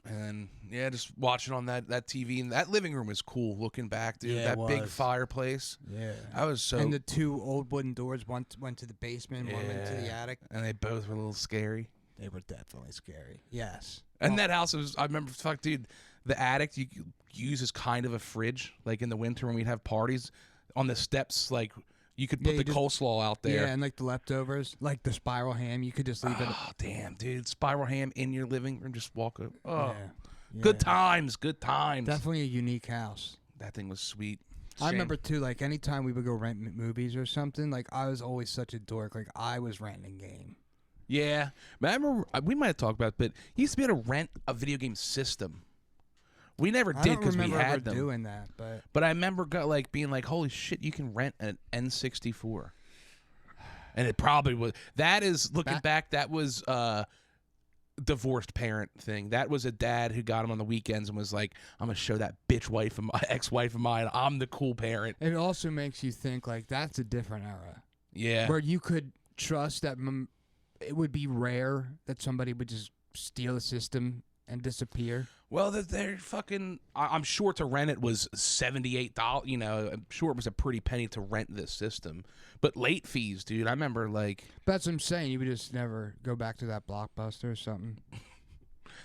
Speaker 1: And yeah, just watching on that TV, and that living room was cool. Looking back, dude,
Speaker 3: Yeah,
Speaker 1: that
Speaker 3: it
Speaker 1: big
Speaker 3: was.
Speaker 1: fireplace.
Speaker 3: Yeah.
Speaker 1: I was so.
Speaker 3: And the two old wooden doors, one went to the basement, one went to the attic.
Speaker 1: And they both were a little scary.
Speaker 3: They were definitely scary. Yes.
Speaker 1: And that house was, I remember, fuck, dude, the attic you could use as kind of a fridge. Like in the winter when we'd have parties on the steps, like you could put
Speaker 3: Yeah,
Speaker 1: the
Speaker 3: you just-
Speaker 1: coleslaw out there.
Speaker 3: Yeah, and like the leftovers, like the spiral ham, you could just leave it.
Speaker 1: Oh, damn, dude. Spiral ham in your living room, just walk up. Oh,
Speaker 3: Yeah.
Speaker 1: good times, good times.
Speaker 3: Definitely a unique house.
Speaker 1: That thing was sweet.
Speaker 3: I
Speaker 1: Shame.
Speaker 3: remember too, like anytime we would go rent movies or something, like I was always such a dork. Like I was renting game.
Speaker 1: Yeah. But I remember, we might have talked about it, but he used to be able to rent a video game system. We never
Speaker 3: I
Speaker 1: did
Speaker 3: don't
Speaker 1: because we
Speaker 3: remember ever
Speaker 1: had them.
Speaker 3: doing that, but
Speaker 1: But I remember being like, holy shit, you can rent an N64. And it probably was. That is, looking back, that was divorced parent thing. That was a dad who got him on the weekends and was like, I'm going to show that bitch wife of my ex-wife of mine, I'm the cool parent.
Speaker 3: it also makes you think like that's a different era
Speaker 1: Yeah.
Speaker 3: where you could trust that it would be rare that somebody would just steal a system and disappear.
Speaker 1: Well, they're fucking, I'm sure to rent it was $78. You know, I'm sure it was a pretty penny to rent this system. But late fees, dude, I remember like.
Speaker 3: That's what I'm saying. You would just never go back to that Blockbuster or something.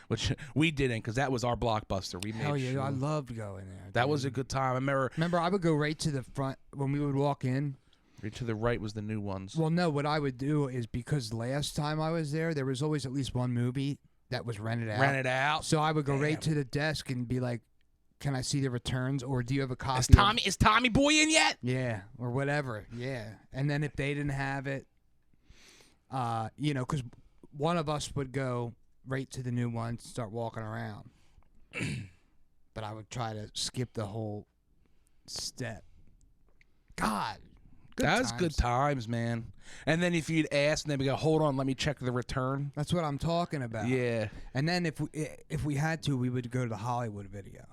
Speaker 1: Which we didn't, because that was our Blockbuster. We
Speaker 3: Hell
Speaker 1: made
Speaker 3: yeah,
Speaker 1: sure.
Speaker 3: I loved going there.
Speaker 1: That
Speaker 3: dude.
Speaker 1: was a good time. I remember.
Speaker 3: Remember, I would go right to the front when we would walk in.
Speaker 1: Right to the right was the new ones.
Speaker 3: Well, no, what I would do is because last time I was there was always at least one movie that was rented out.
Speaker 1: Rented out.
Speaker 3: So I would go right
Speaker 1: Damn.
Speaker 3: to the desk and be like, "Can I see the returns, or do you have a copy?"
Speaker 1: Is Tommy Boy in yet?
Speaker 3: Yeah, or whatever. Yeah, and then if they didn't have it, You know, because one of us would go right to the new one, start walking around. But I would try to skip the whole step. God.
Speaker 1: That was good times, man. And then if you'd ask, and then we go, hold on, let me check the return.
Speaker 3: That's what I'm talking about.
Speaker 1: Yeah.
Speaker 3: And then if we had to, we would go to the Hollywood Video.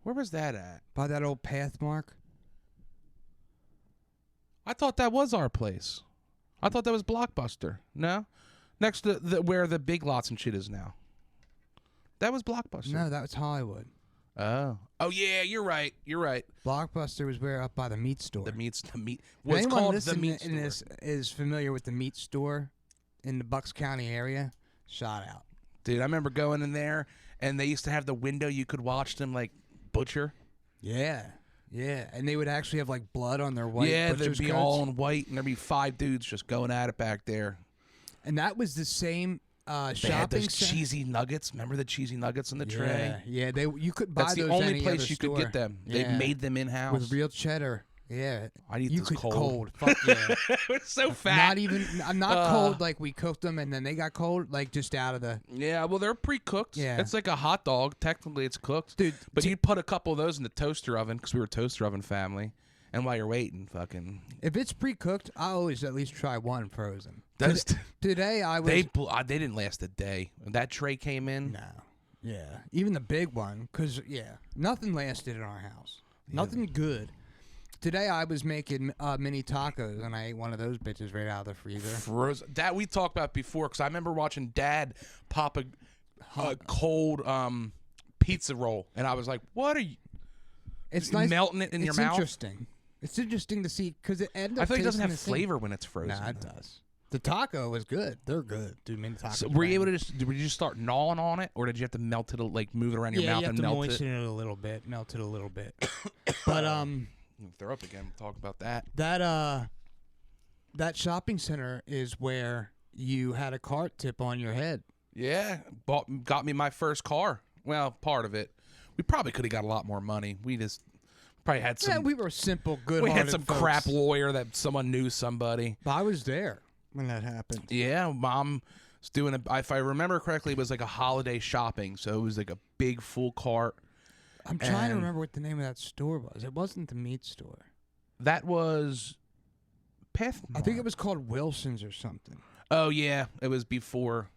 Speaker 1: Where was that at?
Speaker 3: By that old Pathmark.
Speaker 1: I thought that was our place. I thought that was Blockbuster. No? Next to where the Big Lots and shit is now. That was Blockbuster.
Speaker 3: No, that was Hollywood.
Speaker 1: Oh. Oh, yeah, you're right. You're right.
Speaker 3: Blockbuster was where up by the meat store.
Speaker 1: The meat.
Speaker 3: What's
Speaker 1: What's called the meat
Speaker 3: in
Speaker 1: store.
Speaker 3: this is familiar with the meat store in the Bucks County area? Shout out.
Speaker 1: Dude, I remember going in there, and they used to have the window you could watch them, like, butcher.
Speaker 3: Yeah. Yeah. And they would actually have, like, blood on their white
Speaker 1: Yeah,
Speaker 3: butcher's
Speaker 1: they'd be
Speaker 3: coats.
Speaker 1: all in white, and there'd be 5 dudes just going at it back there.
Speaker 3: And that was the same
Speaker 1: They had
Speaker 3: shopping
Speaker 1: those
Speaker 3: center.
Speaker 1: cheesy nuggets. Remember the cheesy nuggets in the tray?
Speaker 3: Yeah, you could buy
Speaker 1: That's the
Speaker 3: those
Speaker 1: only
Speaker 3: any
Speaker 1: place
Speaker 3: other
Speaker 1: you
Speaker 3: store.
Speaker 1: could get them. They
Speaker 3: Yeah.
Speaker 1: made them in-house.
Speaker 3: With real cheddar. Yeah.
Speaker 1: I'd eat
Speaker 3: You
Speaker 1: this
Speaker 3: could
Speaker 1: cold.
Speaker 3: Fuck yeah.
Speaker 1: It's so fat.
Speaker 3: Not even, I'm not cold like we cooked them and then they got cold, like just out of the.
Speaker 1: Yeah, well, they're pre-cooked.
Speaker 3: Yeah.
Speaker 1: It's like a hot dog. Technically, it's cooked.
Speaker 3: Dude,
Speaker 1: But you'd put a couple of those in the toaster oven because we were a toaster oven family. And while you're waiting, fucking...
Speaker 3: if it's pre-cooked, I always at least try one frozen.
Speaker 1: Those
Speaker 3: Today I was.
Speaker 1: they didn't last a day. When that tray came in...
Speaker 3: No. Yeah. Even the big one, because, yeah, nothing lasted in our house. Nothing good. Today I was making mini tacos, and I ate one of those bitches right out of the freezer.
Speaker 1: Frozen. That we talked about before because I remember watching Dad pop a cold pizza roll. And I was like, what are you...
Speaker 3: It's nice.
Speaker 1: melting it in your mouth?
Speaker 3: It's interesting. It's interesting to see, because it ends up
Speaker 1: I feel like it doesn't
Speaker 3: tasting
Speaker 1: have
Speaker 3: the same.
Speaker 1: flavor when it's frozen.
Speaker 3: Nah, it does. The taco was good. They're good. Dude, mini tacos.
Speaker 1: So were you able to did you just start gnawing on it, or did you have to melt it, like move it around your mouth
Speaker 3: you have
Speaker 1: and
Speaker 3: to
Speaker 1: melt
Speaker 3: moisten
Speaker 1: it?
Speaker 3: it a little bit, melt it a little bit. But
Speaker 1: Throw up again. We'll talk about that.
Speaker 3: that shopping center is where you had a cart tip on your head.
Speaker 1: Yeah, got me my first car. Well, part of it. We probably could have got a lot more money. We just probably had some.
Speaker 3: Yeah, we were simple, good.
Speaker 1: We had some crap lawyer that someone knew somebody.
Speaker 3: But I was there when that happened.
Speaker 1: Yeah, Mom was doing it. If I remember correctly, it was like a holiday shopping, so it was like a big full cart.
Speaker 3: I'm trying to remember what the name of that store was. It wasn't the meat store.
Speaker 1: That was Pathmark.
Speaker 3: I think it was called Wilson's or something.
Speaker 1: Oh yeah, it was before.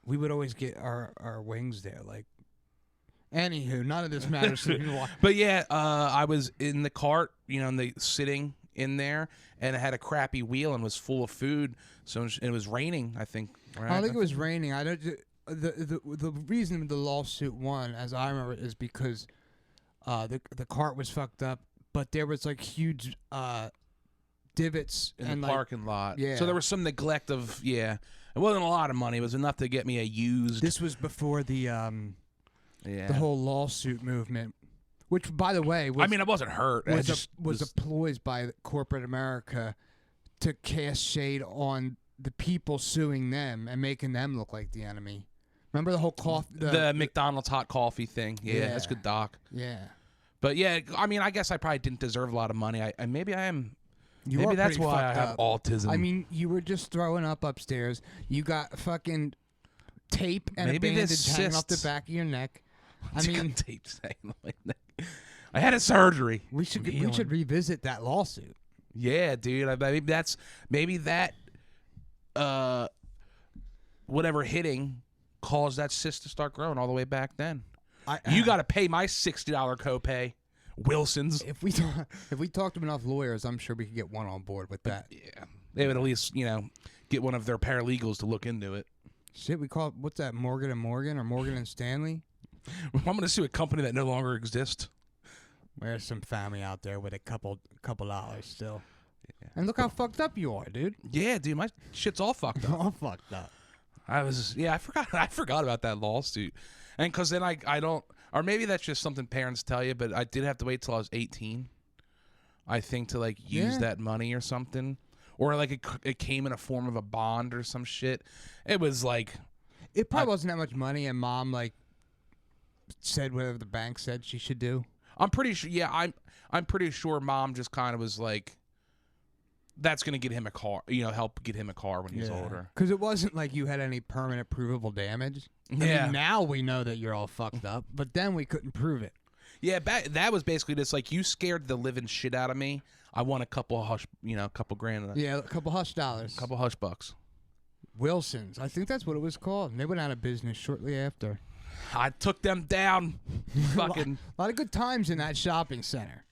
Speaker 3: We would always get our wings there. Like, anywho, none of this matters to me.
Speaker 1: But yeah, I was in the cart, and sitting in there, and it had a crappy wheel and was full of food. So it was raining, I think. Right?
Speaker 3: I think it was raining. I don't. The reason the lawsuit won, as I remember, is because the cart was fucked up, but there was like huge divots
Speaker 1: in
Speaker 3: and
Speaker 1: the parking lot.
Speaker 3: Yeah.
Speaker 1: So there was some neglect of It wasn't a lot of money. It was enough to get me a used.
Speaker 3: This was before the whole lawsuit movement, which, by the way, was,
Speaker 1: I mean, I wasn't hurt.
Speaker 3: was deployed by corporate America to cast shade on the people suing them and making them look like the enemy. Remember the whole
Speaker 1: the McDonald's hot coffee thing? Yeah, that's good, Doc.
Speaker 3: Yeah,
Speaker 1: but yeah, I mean, I guess I probably didn't deserve a lot of money. Maybe I am.
Speaker 3: Maybe
Speaker 1: that's why I have autism.
Speaker 3: I mean, you were just throwing up upstairs. You got fucking tape and a bandage hanging off the back of your neck. I mean,
Speaker 1: tape hanging off my neck. I had a surgery.
Speaker 3: We should revisit that lawsuit.
Speaker 1: Yeah, dude. Maybe that whatever hitting caused that cyst to start growing all the way back then. You got to pay my $60 copay. Wilson's.
Speaker 3: If we talked to enough lawyers, I'm sure we could get one on board with that.
Speaker 1: Yeah, they would at least get one of their paralegals to look into it.
Speaker 3: Shit, we call it, what's that? Morgan and Morgan or Morgan and Stanley?
Speaker 1: I'm going to sue a company that no longer exists.
Speaker 3: There's some family out there with a couple dollars still. Yeah. And look how fucked up you are, dude.
Speaker 1: Yeah, dude, my shit's all fucked up.
Speaker 3: All fucked up.
Speaker 1: I forgot about that lawsuit. And because then I don't, or maybe that's just something parents tell you, but I did have to wait till I was 18, I think, to use that money or something. Or it came in a form of a bond or some shit. It was
Speaker 3: it probably wasn't that much money, and Mom said whatever the bank said she should do.
Speaker 1: I'm pretty sure. Yeah, I'm pretty sure Mom just kind of was like, that's gonna get him a car. Help get him a car when he's older.
Speaker 3: Because it wasn't like you had any permanent provable damage. I
Speaker 1: Yeah.
Speaker 3: mean, now we know that you're all fucked up, but then we couldn't prove it.
Speaker 1: Yeah, that was basically just like you scared the living shit out of me. I want a couple couple grand.
Speaker 3: Yeah, a couple hush dollars.
Speaker 1: A couple hush bucks.
Speaker 3: Wilson's. I think that's what it was called. And they went out of business shortly after.
Speaker 1: I took them down. Fucking.
Speaker 3: A lot of good times in that shopping center.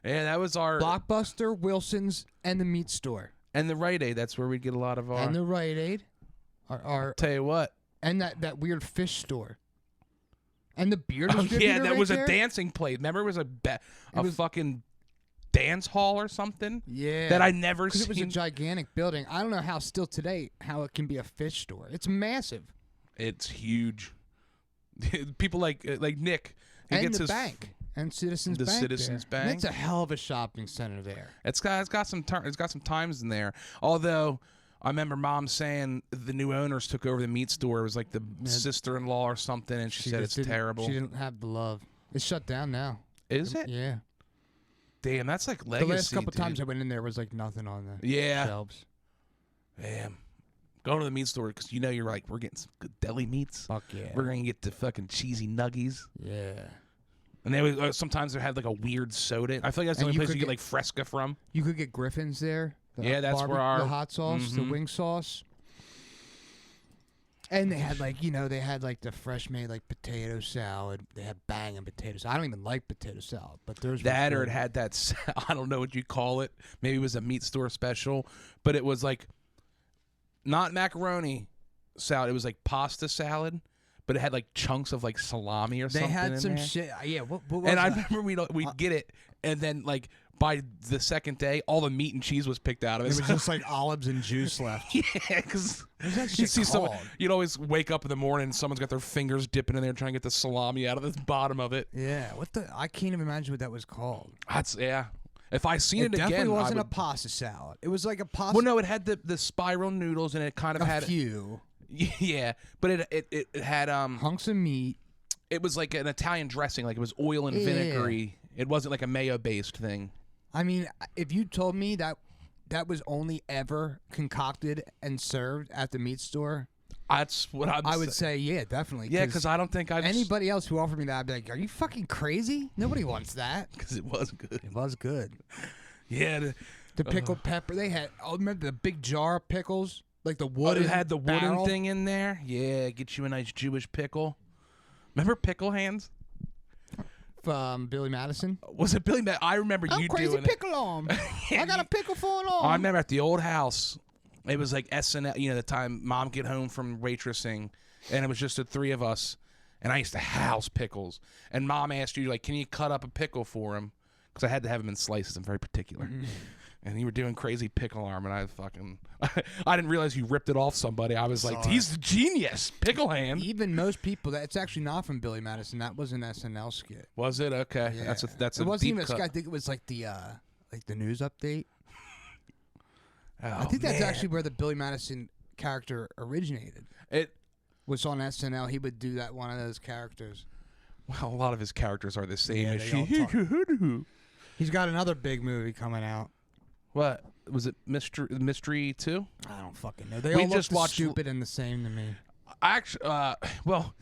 Speaker 1: Yeah, that was our.
Speaker 3: Blockbuster, Wilson's, and the meat store.
Speaker 1: And the Rite Aid. That's where we get a lot of our.
Speaker 3: And the Rite Aid.
Speaker 1: Tell you what.
Speaker 3: And that weird fish store. And the beer
Speaker 1: Oh,
Speaker 3: distributor.
Speaker 1: yeah, that
Speaker 3: right
Speaker 1: was
Speaker 3: there?
Speaker 1: a dancing place. Remember, it was a fucking dance hall or something.
Speaker 3: Yeah,
Speaker 1: that I never
Speaker 3: seen.
Speaker 1: seen.
Speaker 3: It was a gigantic building. I don't know how still today how it can be a fish store. It's massive.
Speaker 1: It's huge. People like Nick. He
Speaker 3: And
Speaker 1: gets
Speaker 3: the
Speaker 1: his
Speaker 3: bank and Citizens
Speaker 1: the
Speaker 3: Bank.
Speaker 1: Citizens
Speaker 3: there.
Speaker 1: Bank.
Speaker 3: That's a hell of a shopping center there.
Speaker 1: It's got some times in there. Although I remember Mom saying the new owners took over the meat store. It was like the sister-in-law or something, and she said it's terrible.
Speaker 3: She didn't have the love. It's shut down now.
Speaker 1: Is it?
Speaker 3: Yeah.
Speaker 1: Damn, that's like legacy.
Speaker 3: The last couple
Speaker 1: dude.
Speaker 3: times I went in there was like nothing on the
Speaker 1: Yeah.
Speaker 3: shelves.
Speaker 1: Damn. Going to the meat store because you're like, we're getting some good deli meats.
Speaker 3: Fuck yeah.
Speaker 1: We're gonna get the fucking cheesy nuggies.
Speaker 3: Yeah.
Speaker 1: And they would, sometimes they had like a weird soda. I feel like that's the
Speaker 3: And
Speaker 1: only
Speaker 3: you
Speaker 1: place
Speaker 3: could
Speaker 1: you get
Speaker 3: get-
Speaker 1: like Fresca from.
Speaker 3: You could get Griffin's there.
Speaker 1: Yeah, that's where
Speaker 3: the hot sauce, the wing sauce. And they had like the fresh made like potato salad. They had banging potatoes. I don't even like potato salad, but there's
Speaker 1: That or it had that, I don't know what you call it. Maybe it was a meat store special, but it was like not macaroni salad. It was like pasta salad, but it had like chunks of like salami or something.
Speaker 3: They had
Speaker 1: in
Speaker 3: some
Speaker 1: there.
Speaker 3: shit. Yeah, what was
Speaker 1: And I
Speaker 3: that?
Speaker 1: remember we'd get it, and then like by the second day, all the meat and cheese was picked out of it.
Speaker 3: It was just like olives and juice left.
Speaker 1: Yeah, because
Speaker 3: What's that
Speaker 1: you
Speaker 3: shit
Speaker 1: see someone,
Speaker 3: called?
Speaker 1: you'd always wake up in the morning and someone's got their fingers dipping in there trying to get the salami out of the bottom of it.
Speaker 3: Yeah, I can't even imagine what that was called.
Speaker 1: That's If I seen it
Speaker 3: definitely
Speaker 1: again,
Speaker 3: wasn't
Speaker 1: I would,
Speaker 3: a pasta salad. It was like a pasta.
Speaker 1: well, no, it had the spiral noodles and it kind of
Speaker 3: a
Speaker 1: had
Speaker 3: few
Speaker 1: yeah, but it had
Speaker 3: hunks of meat.
Speaker 1: it was like an Italian dressing, like it was oil and
Speaker 3: Yeah.
Speaker 1: vinegary. It wasn't like a mayo based thing.
Speaker 3: I mean, if you told me that was only ever concocted and served at the meat store,
Speaker 1: That's what
Speaker 3: I would say, yeah, definitely.
Speaker 1: Yeah, because I don't think I've
Speaker 3: anybody else who offered me that, I'd be like, "Are you fucking crazy? Nobody wants that."
Speaker 1: because it was good.
Speaker 3: It was good.
Speaker 1: Yeah,
Speaker 3: The pickled pepper. They had. Oh, remember the big jar of pickles, like the wooden.
Speaker 1: it had the wooden
Speaker 3: barrel?
Speaker 1: thing in there. Yeah, get you a nice Jewish pickle. Remember pickle hands?
Speaker 3: From Billy Madison.
Speaker 1: Was it Billy? I remember
Speaker 3: I'm
Speaker 1: you
Speaker 3: crazy
Speaker 1: doing
Speaker 3: pickle arm. I got a pickle for an arm.
Speaker 1: I remember at the old house, it was like SNL. The time Mom get home from waitressing, and it was just the three of us. And I used to house pickles. And Mom asked you like, "Can you cut up a pickle for him?" Because I had to have them in slices. I'm very particular. And you were doing crazy pickle arm, and I didn't realize you ripped it off somebody. I was like, he's a genius, pickle hand.
Speaker 3: Even most people, that's actually not from Billy Madison. That was an SNL skit.
Speaker 1: Was it? Okay,
Speaker 3: Yeah.
Speaker 1: that's a
Speaker 3: It wasn't
Speaker 1: deep
Speaker 3: even a
Speaker 1: cut.
Speaker 3: skit. I think it was like the news update.
Speaker 1: Oh,
Speaker 3: I think that's
Speaker 1: man.
Speaker 3: actually where the Billy Madison character originated.
Speaker 1: It.
Speaker 3: Was on SNL. He would do that one of those characters.
Speaker 1: Well, a lot of his characters are the same.
Speaker 3: Yeah,
Speaker 1: as
Speaker 3: they all He's got another big movie coming out.
Speaker 1: What was it? Mystery 2?
Speaker 3: I don't fucking know. They
Speaker 1: We
Speaker 3: all
Speaker 1: just
Speaker 3: look
Speaker 1: watched-
Speaker 3: stupid and the same to me.
Speaker 1: Actually, well,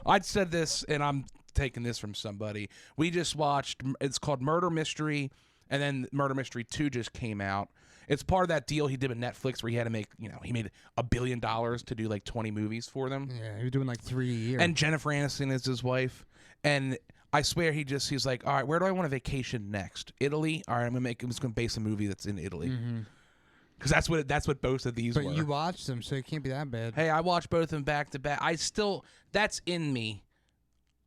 Speaker 1: I'd said this, and I'm taking this from somebody. We just watched. It's called Murder Mystery, and then Murder Mystery 2 just came out. It's part of that deal he did with Netflix where he had to make, he made $1 billion to do like 20 movies for them.
Speaker 3: Yeah, he was doing like 3 a year.
Speaker 1: And Jennifer Aniston is his wife. And I swear he's like, all right, where do I want to vacation next? Italy? All right, I'm just going to base a movie that's in Italy. Because that's what both of these
Speaker 3: but
Speaker 1: were.
Speaker 3: you watched them, so it can't be that bad.
Speaker 1: Hey, I watched both of them back to back. That's in me.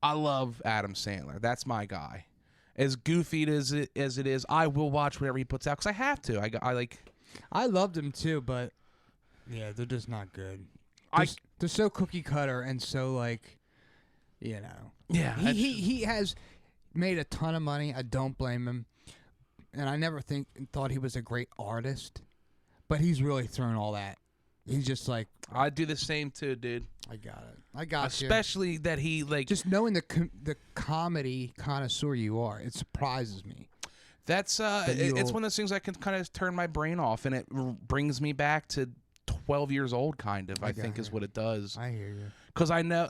Speaker 1: I love Adam Sandler. That's my guy. As goofy as it is, I will watch whatever he puts out because I have to.
Speaker 3: I loved them too, but yeah, they're just not good. They're so cookie cutter and so like,
Speaker 1: Yeah.
Speaker 3: He has made a ton of money. I don't blame him, and I never thought he was a great artist, but he's really thrown all that. He's just like,
Speaker 1: I do the same too, dude.
Speaker 3: I got it. I got you.
Speaker 1: Especially that he like
Speaker 3: Just knowing the comedy connoisseur you are, it surprises me.
Speaker 1: That's it's one of those things I can kind of turn my brain off, and it brings me back to 12 years old, kind of. I think is what it does.
Speaker 3: I hear you.
Speaker 1: Because I know,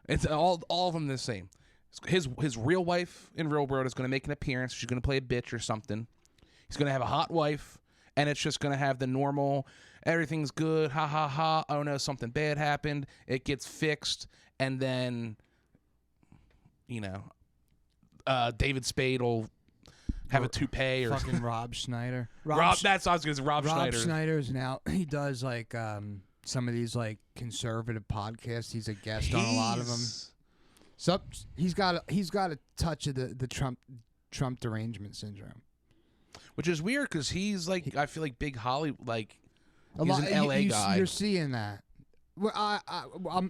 Speaker 1: it's all of them the same. His real wife in real world is going to make an appearance. She's going to play a bitch or something. He's going to have a hot wife, and it's just going to have the normal, everything's good, ha ha ha. Oh no, something bad happened. It gets fixed, and then, David Spade will have a toupee or
Speaker 3: fucking Rob Schneider.
Speaker 1: That's what I was going to say. Rob Schneider.
Speaker 3: Rob Schneider's now, he does like some of these like conservative podcasts. He's a guest on a lot of them. So he's got a touch of the Trump derangement syndrome,
Speaker 1: which is weird because he's like, I feel like big Hollywood, like he's an LA guy.
Speaker 3: You're seeing that. Well,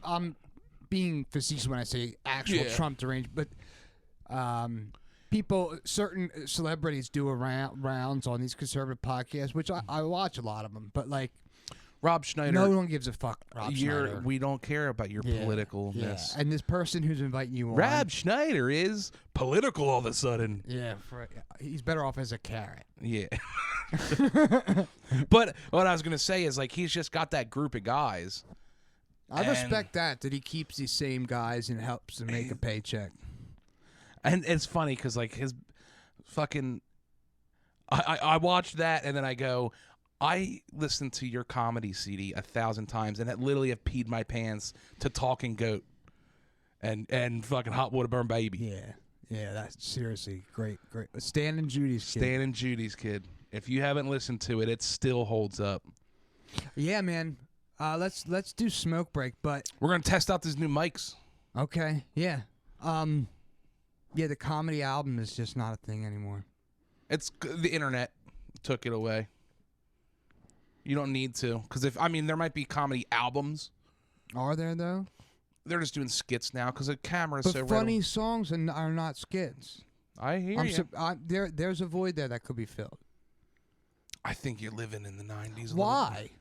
Speaker 3: I'm being facetious when I say actual Trump derangement, but certain celebrities do rounds on these conservative podcasts, which I watch a lot of them, but like
Speaker 1: Rob Schneider.
Speaker 3: No one gives a fuck. Rob Schneider.
Speaker 1: We don't care about your politicalness.
Speaker 3: Yeah. And this person who's inviting you on,
Speaker 1: Rob Schneider is political all of a sudden.
Speaker 3: Yeah, he's better off as a carrot.
Speaker 1: Yeah. But what I was gonna say is like he's just got that group of guys.
Speaker 3: I respect that he keeps these same guys and helps them make a paycheck.
Speaker 1: And it's funny because like his fucking, I watched that and then I go, I listened to your comedy CD 1,000 times and it literally have peed my pants to Talking Goat and fucking Hot Water Burn Baby.
Speaker 3: Yeah, that's seriously great. Stan and Judy's kid.
Speaker 1: If you haven't listened to it, it still holds up.
Speaker 3: Yeah, man. Let's do Smoke Break, but
Speaker 1: we're gonna test out these new mics.
Speaker 3: Okay. Yeah. Yeah, the comedy album is just not a thing anymore.
Speaker 1: It's the internet took it away. You don't need to, because there might be comedy albums.
Speaker 3: Are there though?
Speaker 1: They're just doing skits now because the camera's
Speaker 3: but
Speaker 1: so.
Speaker 3: Funny songs are not skits.
Speaker 1: I hear you.
Speaker 3: There's a void there that could be filled.
Speaker 1: I think you're living in the 90s.
Speaker 3: Why?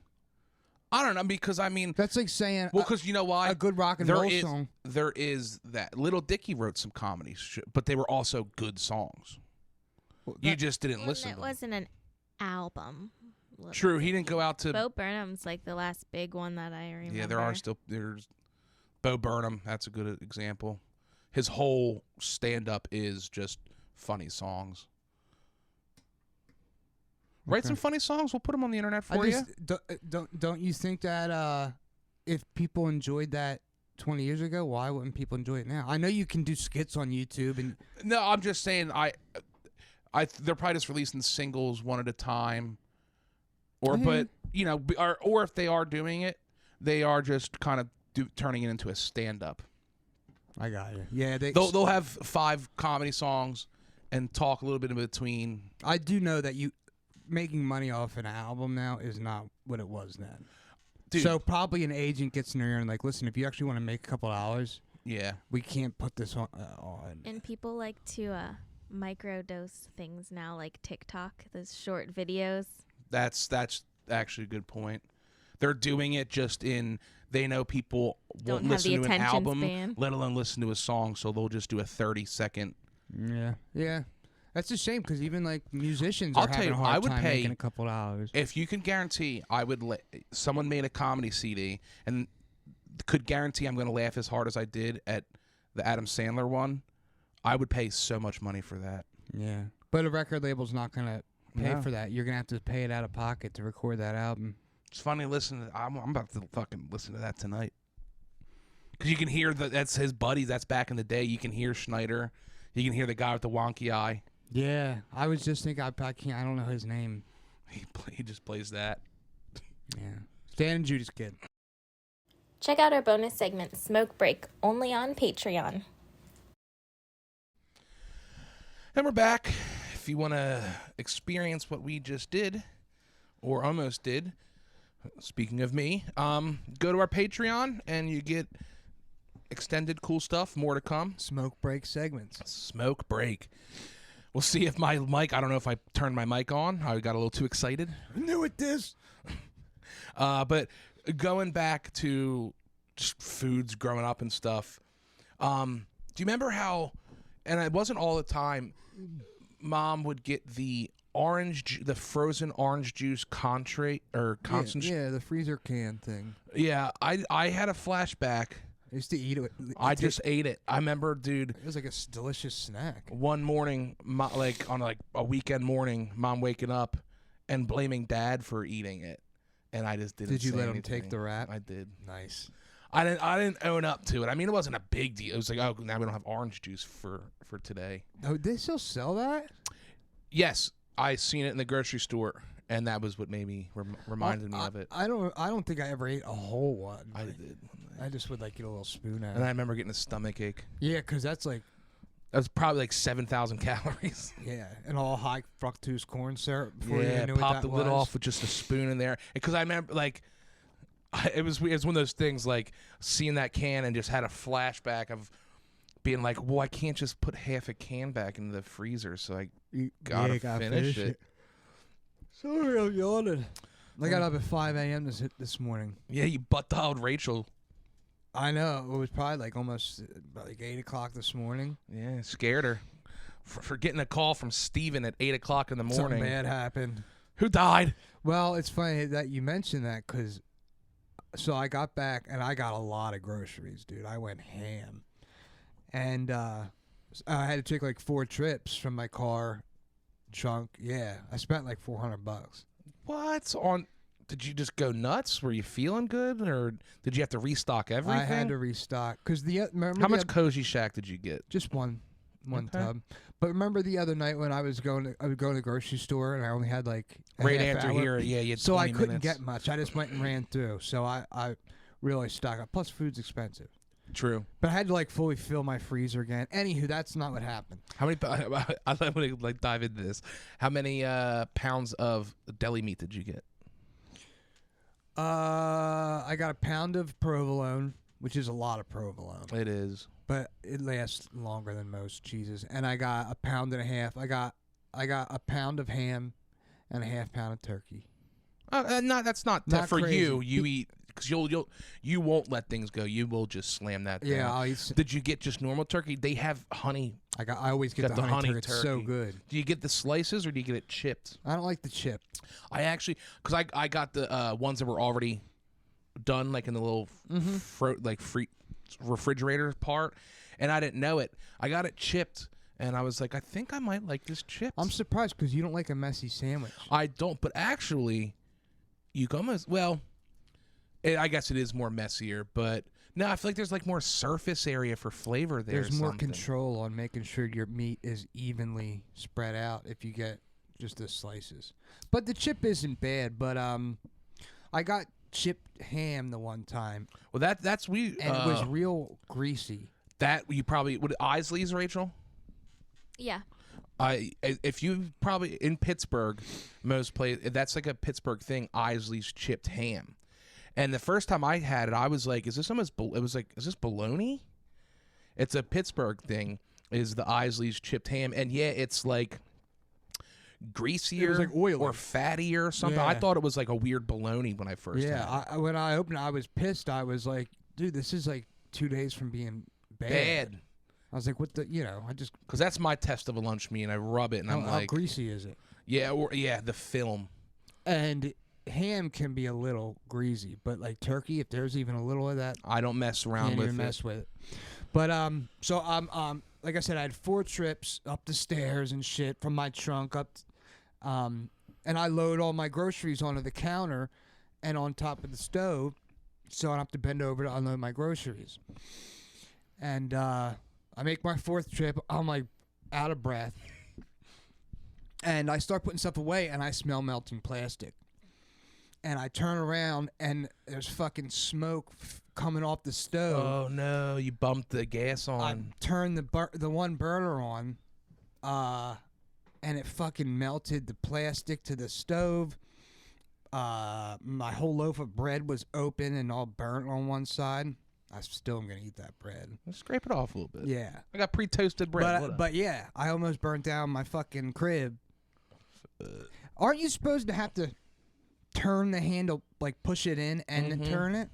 Speaker 1: I don't know, because
Speaker 3: that's like saying.
Speaker 1: Well, because you know why?
Speaker 3: A good rock and roll song.
Speaker 1: There is that. Little Dicky wrote some comedy shit, but they were also good songs. Well, you just didn't listen.
Speaker 2: It wasn't an album.
Speaker 1: True, he didn't go out to.
Speaker 2: Bo Burnham's like the last big one that I remember.
Speaker 1: Yeah, there's Bo Burnham. That's a good example. His whole stand-up is just funny songs. Okay. Write some funny songs. We'll put them on the internet for you.
Speaker 3: Don't you think that if people enjoyed that 20 years ago, why wouldn't people enjoy it now? I know you can do skits on YouTube and.
Speaker 1: No, I'm just saying they're probably just releasing singles one at a time. Or or if they are doing it, they are just kind of turning it into a stand-up.
Speaker 3: I got you. Yeah,
Speaker 1: they'll have 5 comedy songs and talk a little bit in between.
Speaker 3: I do know that making money off an album now is not what it was then. Dude. So probably an agent gets in there and like, listen, if you actually want to make a couple hours, we can't put this on.
Speaker 2: And people like to microdose things now, like TikTok, those short videos.
Speaker 1: That's actually a good point. They're doing it just they know people won't listen to an album, let alone listen to a song, so they'll just do a 30-second.
Speaker 3: Yeah. That's a shame because even like musicians are having a hard time making a couple of hours.
Speaker 1: If you can guarantee, someone made a comedy CD and could guarantee I'm going to laugh as hard as I did at the Adam Sandler one, I would pay so much money for that.
Speaker 3: Yeah, but a record label's not going to pay for that. You're gonna have to pay it out of pocket to record that album.
Speaker 1: It's funny. I'm about to fucking listen to that tonight because you can hear that's his buddies. That's back in the day. You can hear Schneider. You can hear the guy with the wonky eye.
Speaker 3: Yeah, I was just thinking. I don't know his name.
Speaker 1: He just plays that.
Speaker 3: Yeah, Stan and Judy's kid.
Speaker 2: Check out our bonus segment, Smoke Break, only on Patreon.
Speaker 1: And we're back. If you want to experience what we just did, or almost did, speaking of me, go to our Patreon and you get extended cool stuff, more to come.
Speaker 3: Smoke break segments.
Speaker 1: Smoke break. We'll see if my mic, I don't know if I turned my mic on. I got a little too excited.
Speaker 3: I knew it this.
Speaker 1: But going back to just foods growing up and stuff, do you remember how, and it wasn't all the time, mom would get the the frozen orange juice concentrate or concentrate.
Speaker 3: Yeah, the freezer can thing.
Speaker 1: Yeah, I had a flashback.
Speaker 3: I used to eat it.
Speaker 1: I just ate it. I remember, dude.
Speaker 3: It was like a delicious snack.
Speaker 1: One morning, like on like a weekend morning, mom waking up and blaming dad for eating it, and I just didn't.
Speaker 3: Did you
Speaker 1: say
Speaker 3: let him
Speaker 1: anything.
Speaker 3: take the rap?
Speaker 1: I did.
Speaker 3: Nice.
Speaker 1: I didn't own up to it. I mean, it wasn't a big deal. It was like, oh, now we don't have orange juice for today.
Speaker 3: Oh, they still sell that?
Speaker 1: Yes, I seen it in the grocery store, and that was what made me reminded me of it.
Speaker 3: I don't think I ever ate a whole one.
Speaker 1: I did.
Speaker 3: I just would like get a little spoon out.
Speaker 1: And I remember getting a stomach ache.
Speaker 3: Yeah, because that's like.
Speaker 1: That was probably like 7,000 calories.
Speaker 3: Yeah, and all high fructose corn syrup. Before
Speaker 1: Yeah,
Speaker 3: you knew
Speaker 1: pop
Speaker 3: what
Speaker 1: the
Speaker 3: that
Speaker 1: lid
Speaker 3: was.
Speaker 1: off with just a spoon in there. Because I remember, like, it was one of those things, like, seeing that can and just had a flashback of being like, well, I can't just put half a can back into the freezer, so I gotta finish it.
Speaker 3: Sorry, I'm yawning. I got up at 5 a.m. this morning.
Speaker 1: Yeah, you butt-dialed Rachel.
Speaker 3: I know. It was probably like almost like 8 o'clock this morning.
Speaker 1: Yeah, scared her. For getting a call from Steven at 8 o'clock in the morning.
Speaker 3: Something bad happened.
Speaker 1: Who died?
Speaker 3: Well, it's funny that you mentioned that because so I got back and I got a lot of groceries, dude. I went ham. And I had to take like 4 trips from my car trunk. Yeah, I spent like $400.
Speaker 1: What? Did you just go nuts? Were you feeling good, or did you have to restock everything?
Speaker 3: I had to restock because
Speaker 1: How much Cozy Shack did you get?
Speaker 3: Just one
Speaker 1: Okay.
Speaker 3: tub. But remember the other night when I would go to the grocery store and I only had like a
Speaker 1: Right
Speaker 3: half
Speaker 1: after
Speaker 3: hour?
Speaker 1: here, yeah, you had
Speaker 3: So I
Speaker 1: 20
Speaker 3: couldn't
Speaker 1: minutes.
Speaker 3: get much. I just went and ran through. So I really stocked up. Plus, food's expensive.
Speaker 1: True.
Speaker 3: But I had to like fully fill my freezer again. Anywho, that's not what happened.
Speaker 1: How many? I want to like dive into this. How many pounds of deli meat did you get?
Speaker 3: I got a pound of provolone, which is a lot of provolone,
Speaker 1: It is.
Speaker 3: but it lasts longer than most cheeses. And I got a pound and a half. I got a pound of ham and a half pound of turkey.
Speaker 1: No, that's not
Speaker 3: Not
Speaker 1: for
Speaker 3: crazy.
Speaker 1: you. You eat because you won't let things go. You will just slam that down.
Speaker 3: Yeah, I'll eat.
Speaker 1: Did you get just normal turkey? They have honey.
Speaker 3: I always get
Speaker 1: Got
Speaker 3: the
Speaker 1: the
Speaker 3: honey,
Speaker 1: honey
Speaker 3: turkey. It's so
Speaker 1: turkey.
Speaker 3: good.
Speaker 1: Do you get the slices or do you get it chipped?
Speaker 3: I don't like the chip.
Speaker 1: I actually, because I got the ones that were already done, like in the little free refrigerator part, and I didn't know it. I got it chipped, and I was like, I think I might like this chipped.
Speaker 3: I'm surprised because you don't like a messy sandwich.
Speaker 1: I don't, but actually, you can almost, well, I guess it is more messier, but no, I feel like there's like more surface area for flavor there.
Speaker 3: There's more control on making sure your meat is evenly spread out if you get just the slices. But the chip isn't bad. But I got chipped ham the one time,
Speaker 1: Well, that's we
Speaker 3: and it was real greasy.
Speaker 1: that you probably would Isley's, Rachel.
Speaker 2: Yeah.
Speaker 1: If you probably in Pittsburgh, most that's like a Pittsburgh thing. Isley's chipped ham, and the first time I had it, I was like, "Is this almost?" It was like, "Is this bologna?" It's a Pittsburgh thing. Is the Isley's chipped ham, and yeah, it's like greasier,
Speaker 3: like oily.
Speaker 1: or fattier or something. I
Speaker 3: Yeah.
Speaker 1: thought it was like a weird bologna when I first. had it.
Speaker 3: Yeah, when I opened it, I was pissed. I was like, dude, this is like 2 days from being bad. I was like, what the, I just,
Speaker 1: Because that's my test of a lunch meat, and I rub it, and I'm
Speaker 3: how
Speaker 1: like,
Speaker 3: greasy is it?
Speaker 1: yeah, the film.
Speaker 3: And ham can be a little greasy, but like turkey, if there's even a little of that,
Speaker 1: I don't mess around
Speaker 3: can't
Speaker 1: with
Speaker 3: even
Speaker 1: it.
Speaker 3: mess with it. But so like I said, I had 4 trips up the stairs and shit from my trunk up, and I load all my groceries onto the counter and on top of the stove, so I don't have to bend over to unload my groceries. And I make my 4th trip. I'm like out of breath, and I start putting stuff away, and I smell melting plastic. And I turn around, and there's fucking smoke coming off the stove.
Speaker 1: Oh no! You bumped the gas
Speaker 3: I
Speaker 1: on.
Speaker 3: turned the one burner on, and it fucking melted the plastic to the stove. My whole loaf of bread was open and all burnt on one side. I still am gonna eat that bread.
Speaker 1: Let's scrape it off a little bit.
Speaker 3: Yeah,
Speaker 1: I got pre-toasted bread.
Speaker 3: but yeah, I almost burnt down my fucking crib. Aren't you supposed to have to turn the handle, like push it in and then turn it?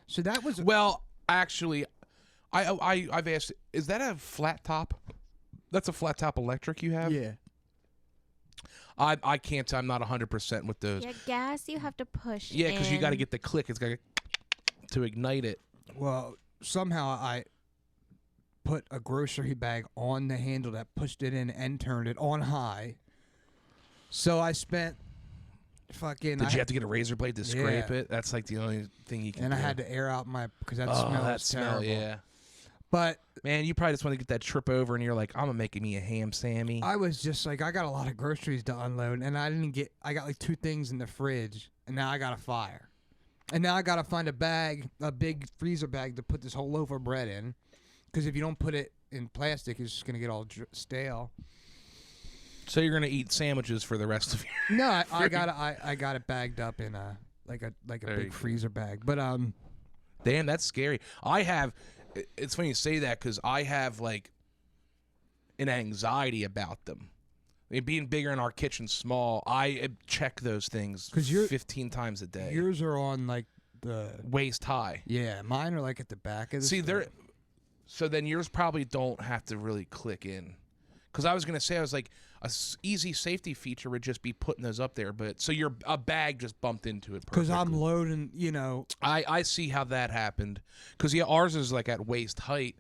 Speaker 3: So that was
Speaker 1: Well, actually, I've asked. Is that a flat top? That's a flat top electric you have?
Speaker 3: yeah.
Speaker 1: I can't. I'm not 100% with those.
Speaker 2: Yeah, gas you have to push.
Speaker 1: Yeah, because you got to
Speaker 2: in.
Speaker 1: get the click. It's got to ignite it.
Speaker 3: Well, somehow I put a grocery bag on the handle that pushed it in and turned it on high. So I spent fucking.
Speaker 1: Did you have to get a razor blade to scrape
Speaker 3: Yeah.
Speaker 1: it? That's like the only thing you can
Speaker 3: And
Speaker 1: do.
Speaker 3: I had to air out my because that
Speaker 1: oh,
Speaker 3: smell
Speaker 1: that
Speaker 3: was
Speaker 1: smell,
Speaker 3: terrible.
Speaker 1: yeah.
Speaker 3: But
Speaker 1: Man, you probably just want to get that trip over, and you're like, I'm making me a ham Sammy.
Speaker 3: I was just like, I got a lot of groceries to unload, and I got like 2 things in the fridge, and now I got a fire. And now I got to find a big freezer bag to put this whole loaf of bread in. Because if you don't put it in plastic, it's just going to get all stale.
Speaker 1: So you're gonna eat sandwiches for the rest of your.
Speaker 3: No, I got it bagged up in a
Speaker 1: There you
Speaker 3: big
Speaker 1: go.
Speaker 3: freezer bag. But
Speaker 1: Damn, that's scary. It's funny you say that because I have like an anxiety about them. I mean, being bigger in our kitchen, small, I check those things
Speaker 3: 'Cause you're-
Speaker 1: 15 times a day.
Speaker 3: yours are on like the
Speaker 1: Waist high.
Speaker 3: mine are like at the back of the
Speaker 1: See,
Speaker 3: stove.
Speaker 1: so then yours probably don't have to really click in. Because I was gonna say, I was like, easy safety feature would just be putting those up there, but so a bag just bumped into it.
Speaker 3: Because I'm
Speaker 1: perfectly.
Speaker 3: loading, you know.
Speaker 1: I see how that happened. Because yeah, ours is like at waist height,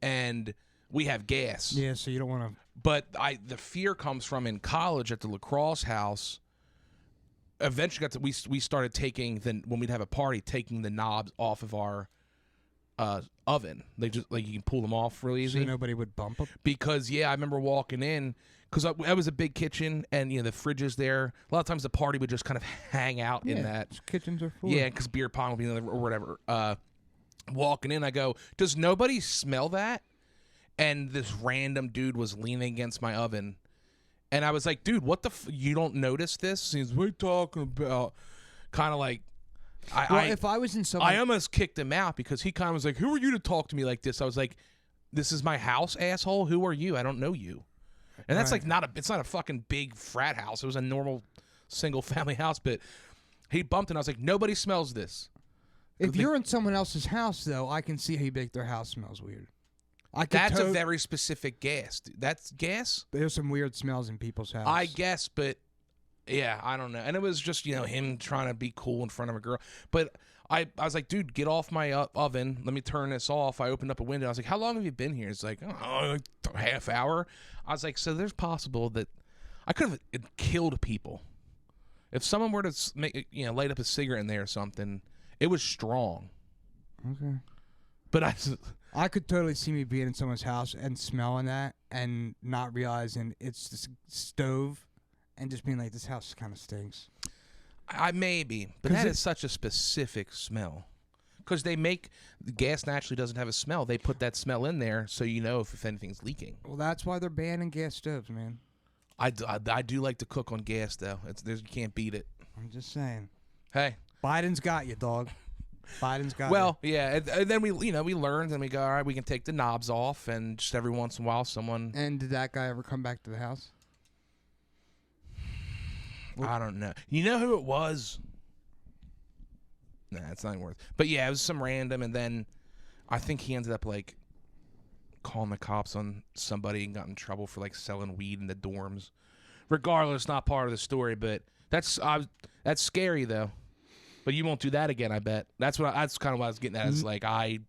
Speaker 1: and we have gas.
Speaker 3: Yeah, so you don't want to.
Speaker 1: But the fear comes from in college at the lacrosse house. Eventually, we started taking when we'd have a party, taking the knobs off of our oven. They just like you can pull them off real easy.
Speaker 3: So nobody would bump them.
Speaker 1: Because I remember walking in because that was a big kitchen and the fridge is there. A lot of times the party would just kind of hang out in that.
Speaker 3: Kitchens are full.
Speaker 1: Yeah, because beer pong would be in there or whatever. Walking in, I go, does nobody smell that? And this random dude was leaning against my oven. And I was like, dude, what the you don't notice this? He's, what are you talking about? Kind of like,
Speaker 3: if I was in some,
Speaker 1: I almost kicked him out because he kind of was like, who are you to talk to me like this? I was like, this is my house, asshole. Who are you? I don't know you. And that's
Speaker 3: Right.
Speaker 1: like it's not a fucking big frat house. It was a normal single family house, but he bumped and I was like, nobody smells this.
Speaker 3: if you're in someone else's house, though, I can see how you make their house smells weird.
Speaker 1: That's a very specific gas. That's gas?
Speaker 3: There's some weird smells in people's houses.
Speaker 1: I guess, but yeah, I don't know. And it was just, him trying to be cool in front of a girl. But I was like, dude, get off my oven. Let me turn this off. I opened up a window. I was like, how long have you been here? It's like, like a half hour. I was like, so there's possible that I could have killed people. If someone were to light up a cigarette in there or something, it was strong.
Speaker 3: Okay.
Speaker 1: But
Speaker 3: I could totally see me being in someone's house and smelling that and not realizing it's this stove and just being like, this house kind of stinks.
Speaker 1: Maybe, but
Speaker 3: 'Cause
Speaker 1: that is such a specific smell. Because the gas naturally doesn't have a smell. They put that smell in there so you know if anything's leaking.
Speaker 3: Well, that's why they're banning gas stoves, man.
Speaker 1: I do like to cook on gas though. You can't beat it.
Speaker 3: I'm just saying.
Speaker 1: Hey,
Speaker 3: Biden's got you, dog. Biden's got
Speaker 1: well, yeah, and then we learned and we go, all right, we can take the knobs off, and just every once in a while someone.
Speaker 3: you. And did that guy ever come back to the house?
Speaker 1: I don't know. You know who it was? Nah, it's not even worth. But yeah, it was some random, and then I think he ended up like calling the cops on somebody and got in trouble for like selling weed in the dorms. Regardless, not part of the story, but that's scary though. But you won't do that again, I bet. That's kind of what I was getting at. Is like I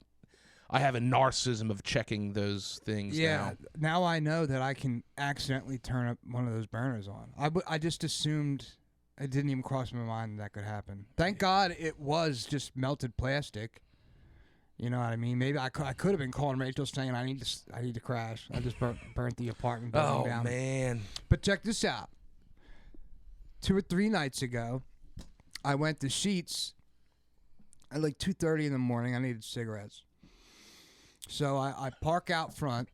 Speaker 1: have a narcissism of checking those things.
Speaker 3: Yeah. Now I know that I can accidentally turn up one of those burners on. I just assumed. It didn't even cross my mind that could happen. Thank God it was just melted plastic. You know what I mean? Maybe I could have been calling Rachel saying I need to crash. I just burnt the apartment building
Speaker 1: Oh
Speaker 3: down.
Speaker 1: man.
Speaker 3: But check this out. 2 or 3 nights ago, I went to Sheetz at like 2:30 in the morning. I needed cigarettes. So I park out front.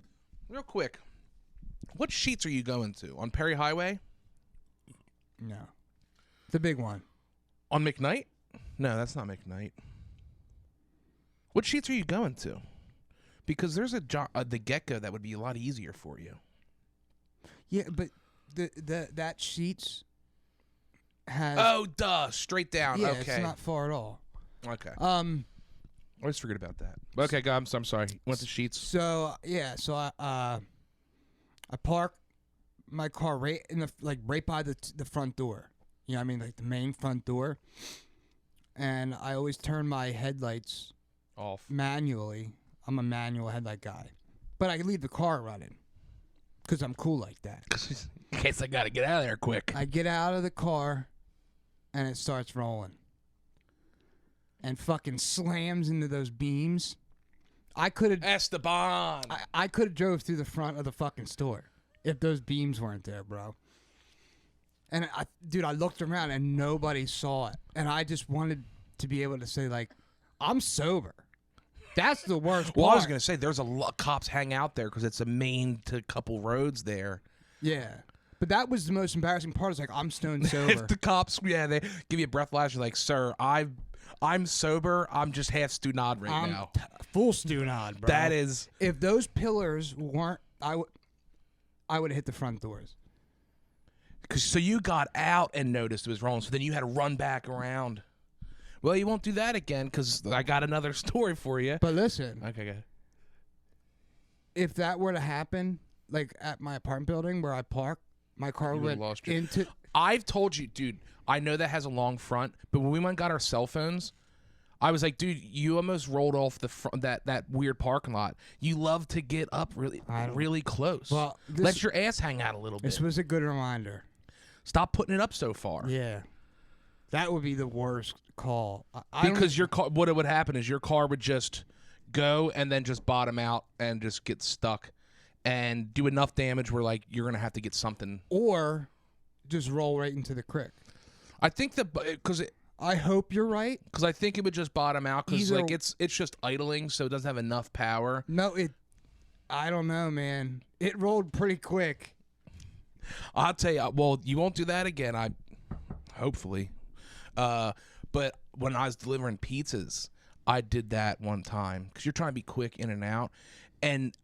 Speaker 1: Real quick, what sheets are you going to on Perry Highway?
Speaker 3: No. The big one.
Speaker 1: On McKnight? No, that's not McKnight. What sheets are you going to? Because there's the Gecko that would be a lot easier for you.
Speaker 3: Yeah, but that Sheetz has.
Speaker 1: Oh, duh, straight down.
Speaker 3: Yeah,
Speaker 1: okay,
Speaker 3: it's not far at all.
Speaker 1: okay. I always forget about that. Okay, go. I'm sorry. Went to Sheets.
Speaker 3: So yeah, so I park my car right in the right by the front door. You know what I mean? Like the main front door. And I always turn my headlights
Speaker 1: off
Speaker 3: manually. I'm a manual headlight guy. But I leave the car running because I'm cool like that.
Speaker 1: In case I got to get out of there quick.
Speaker 3: I get out of the car and it starts rolling. And fucking slams into those beams. I could have
Speaker 1: Esteban.
Speaker 3: I could have drove through the front of the fucking store if those beams weren't there, bro. And I looked around and nobody saw it. And I just wanted to be able to say, like, I'm sober. That's the worst
Speaker 1: Well,
Speaker 3: part.
Speaker 1: I was going to say, there's a lot cops hang out there because it's a main to couple roads there.
Speaker 3: Yeah. But that was the most embarrassing part. Is like, I'm stone sober.
Speaker 1: If the cops, they give you a breathalyzer, you're like, sir, I'm sober. I'm just half stunad right now.
Speaker 3: Full stunad, bro.
Speaker 1: That is.
Speaker 3: If those pillars weren't, I would have hit the front doors.
Speaker 1: So you got out and noticed it was rolling, so then you had to run back around. Well, you won't do that again because I got another story for you.
Speaker 3: But listen.
Speaker 1: Okay, go ahead.
Speaker 3: If that were to happen, like at my apartment building where I park, my car went into...
Speaker 1: I've told you, dude, I know that has a long front, but when we went and got our cell phones, I was like, dude, you almost rolled off the front, that weird parking lot. You love to get up really close.
Speaker 3: Well,
Speaker 1: let your ass hang out a little bit.
Speaker 3: This was a good reminder.
Speaker 1: Stop putting it up so far.
Speaker 3: Yeah. That would be the worst call.
Speaker 1: Because your car, what would happen is your car would just go and then just bottom out and just get stuck and do enough damage where, like, you're going to have to get something.
Speaker 3: Or just roll right into the creek.
Speaker 1: I think because
Speaker 3: I hope you're right.
Speaker 1: Because I think it would just bottom out because like it's just idling, so it doesn't have enough power.
Speaker 3: No, I don't know, man. It rolled pretty quick.
Speaker 1: I'll tell you. Well, you won't do that again. Hopefully. But when I was delivering pizzas, I did that one time because you're trying to be quick in and out, and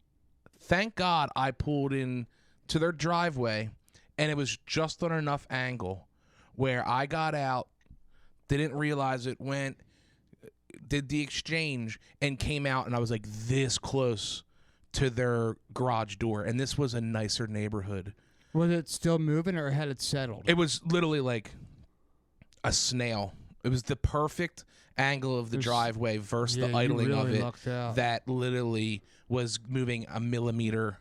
Speaker 1: thank God I pulled in to their driveway, and it was just on enough angle where I got out. Didn't realize it, did the exchange, and came out, and I was like this close to their garage door. And this was a nicer neighborhood.
Speaker 3: Was it still moving or had it settled?
Speaker 1: It was literally like a snail. It was the perfect angle of the driveway versus the idling of it that literally was moving a millimeter,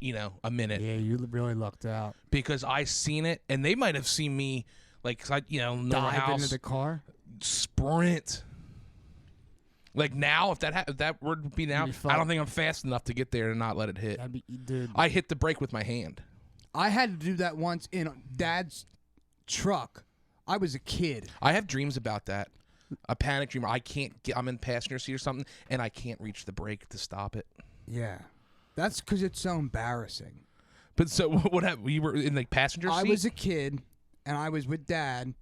Speaker 1: a minute.
Speaker 3: Yeah, you really lucked out.
Speaker 1: Because I seen it, and they might have seen me. Like, cause
Speaker 3: dive into the car,
Speaker 1: sprint. Like now, if that were to be now, I don't think I'm fast enough to get there and not let it hit.
Speaker 3: Dude.
Speaker 1: I hit the brake with my hand.
Speaker 3: I had to do that once in Dad's truck. I was a kid.
Speaker 1: I have dreams about that. A panic dream. I'm in passenger seat or something, and I can't reach the brake to stop it.
Speaker 3: Yeah, that's because it's so embarrassing.
Speaker 1: But so what happened? You were in the passenger seat?
Speaker 3: I was a kid. And I was with Dad,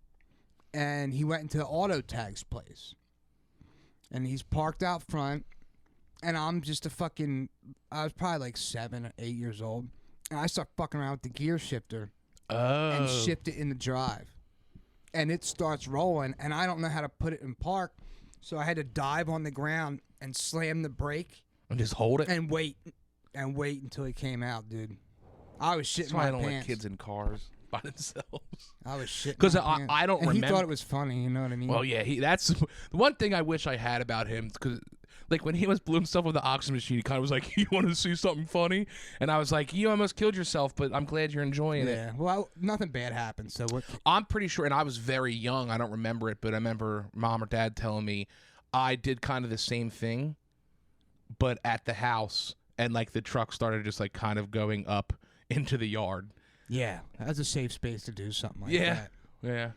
Speaker 3: and he went into Auto Tag's place. And he's parked out front, and I'm just I was probably like 7 or 8 years old. And I start fucking around with the gear shifter and shift it in the drive. And it starts rolling, and I don't know how to put it in park, so I had to dive on the ground and slam the brake.
Speaker 1: And just hold it?
Speaker 3: And wait until he came out, dude. I was shitting
Speaker 1: That's
Speaker 3: my
Speaker 1: why
Speaker 3: pants.
Speaker 1: I don't let kids in cars by themselves.
Speaker 3: I was shitting
Speaker 1: because
Speaker 3: I
Speaker 1: don't remember.
Speaker 3: He thought it was funny, you know what I mean?
Speaker 1: Well, yeah, that's the one thing I wish I had about him. Because, like, when he was blew himself with the oxygen machine, he kind of was like, "You want to see something funny?" And I was like, "You almost killed yourself, but I'm glad you're enjoying it."
Speaker 3: Yeah. Well, nothing bad happened. So
Speaker 1: I'm pretty sure, and I was very young. I don't remember it, but I remember Mom or Dad telling me I did kind of the same thing, but at the house, and like the truck started just like kind of going up into the yard.
Speaker 3: Yeah, that's a safe space to do something like that.
Speaker 1: Yeah.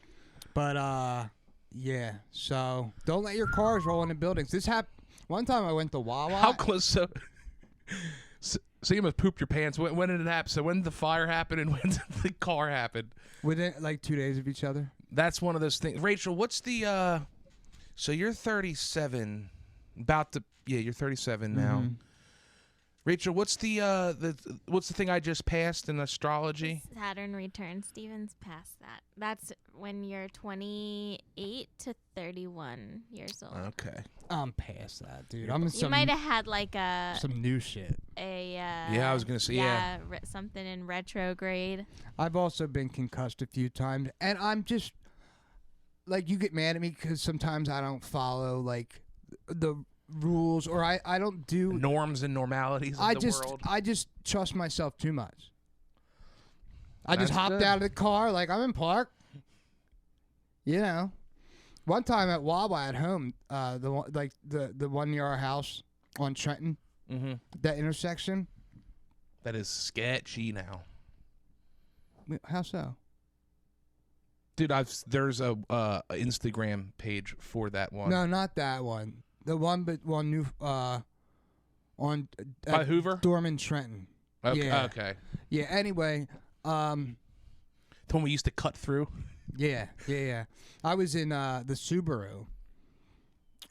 Speaker 3: But yeah. So don't let your cars roll into buildings. This happened one time. I went to Wawa.
Speaker 1: How close? So you must poop your pants. When did it happen? So when did the fire happen and when did the car happen?
Speaker 3: Within like 2 days of each other.
Speaker 1: That's one of those things. Rachel, what's the? So you're 37. You're 37 now. Rachel, what's the what's the thing I just passed in astrology?
Speaker 2: Saturn returns. Steven's past that. That's when you're 28 to 31 years old.
Speaker 1: Okay.
Speaker 3: I'm past that, dude. I'm in
Speaker 2: You might have had like
Speaker 3: some new shit.
Speaker 1: Yeah, I was gonna say
Speaker 2: something in retrograde.
Speaker 3: I've also been concussed a few times, and I'm just like, you get mad at me because sometimes I don't follow like the rules, or I don't do
Speaker 1: norms and normalities of the world.
Speaker 3: I just trust myself too much. I
Speaker 1: That's
Speaker 3: just hopped
Speaker 1: good.
Speaker 3: out of the car like I'm in park. You know, one time at Wawa at home, the one near our house on Trenton, that intersection.
Speaker 1: That is sketchy now.
Speaker 3: How so?
Speaker 1: Dude, there's a Instagram page for that one.
Speaker 3: No, not that one. The one, but one new on
Speaker 1: By Hoover?
Speaker 3: Dorman Trenton.
Speaker 1: Okay.
Speaker 3: Yeah.
Speaker 1: Okay.
Speaker 3: Yeah. Anyway,
Speaker 1: The one we used to cut through.
Speaker 3: yeah. I was in the Subaru,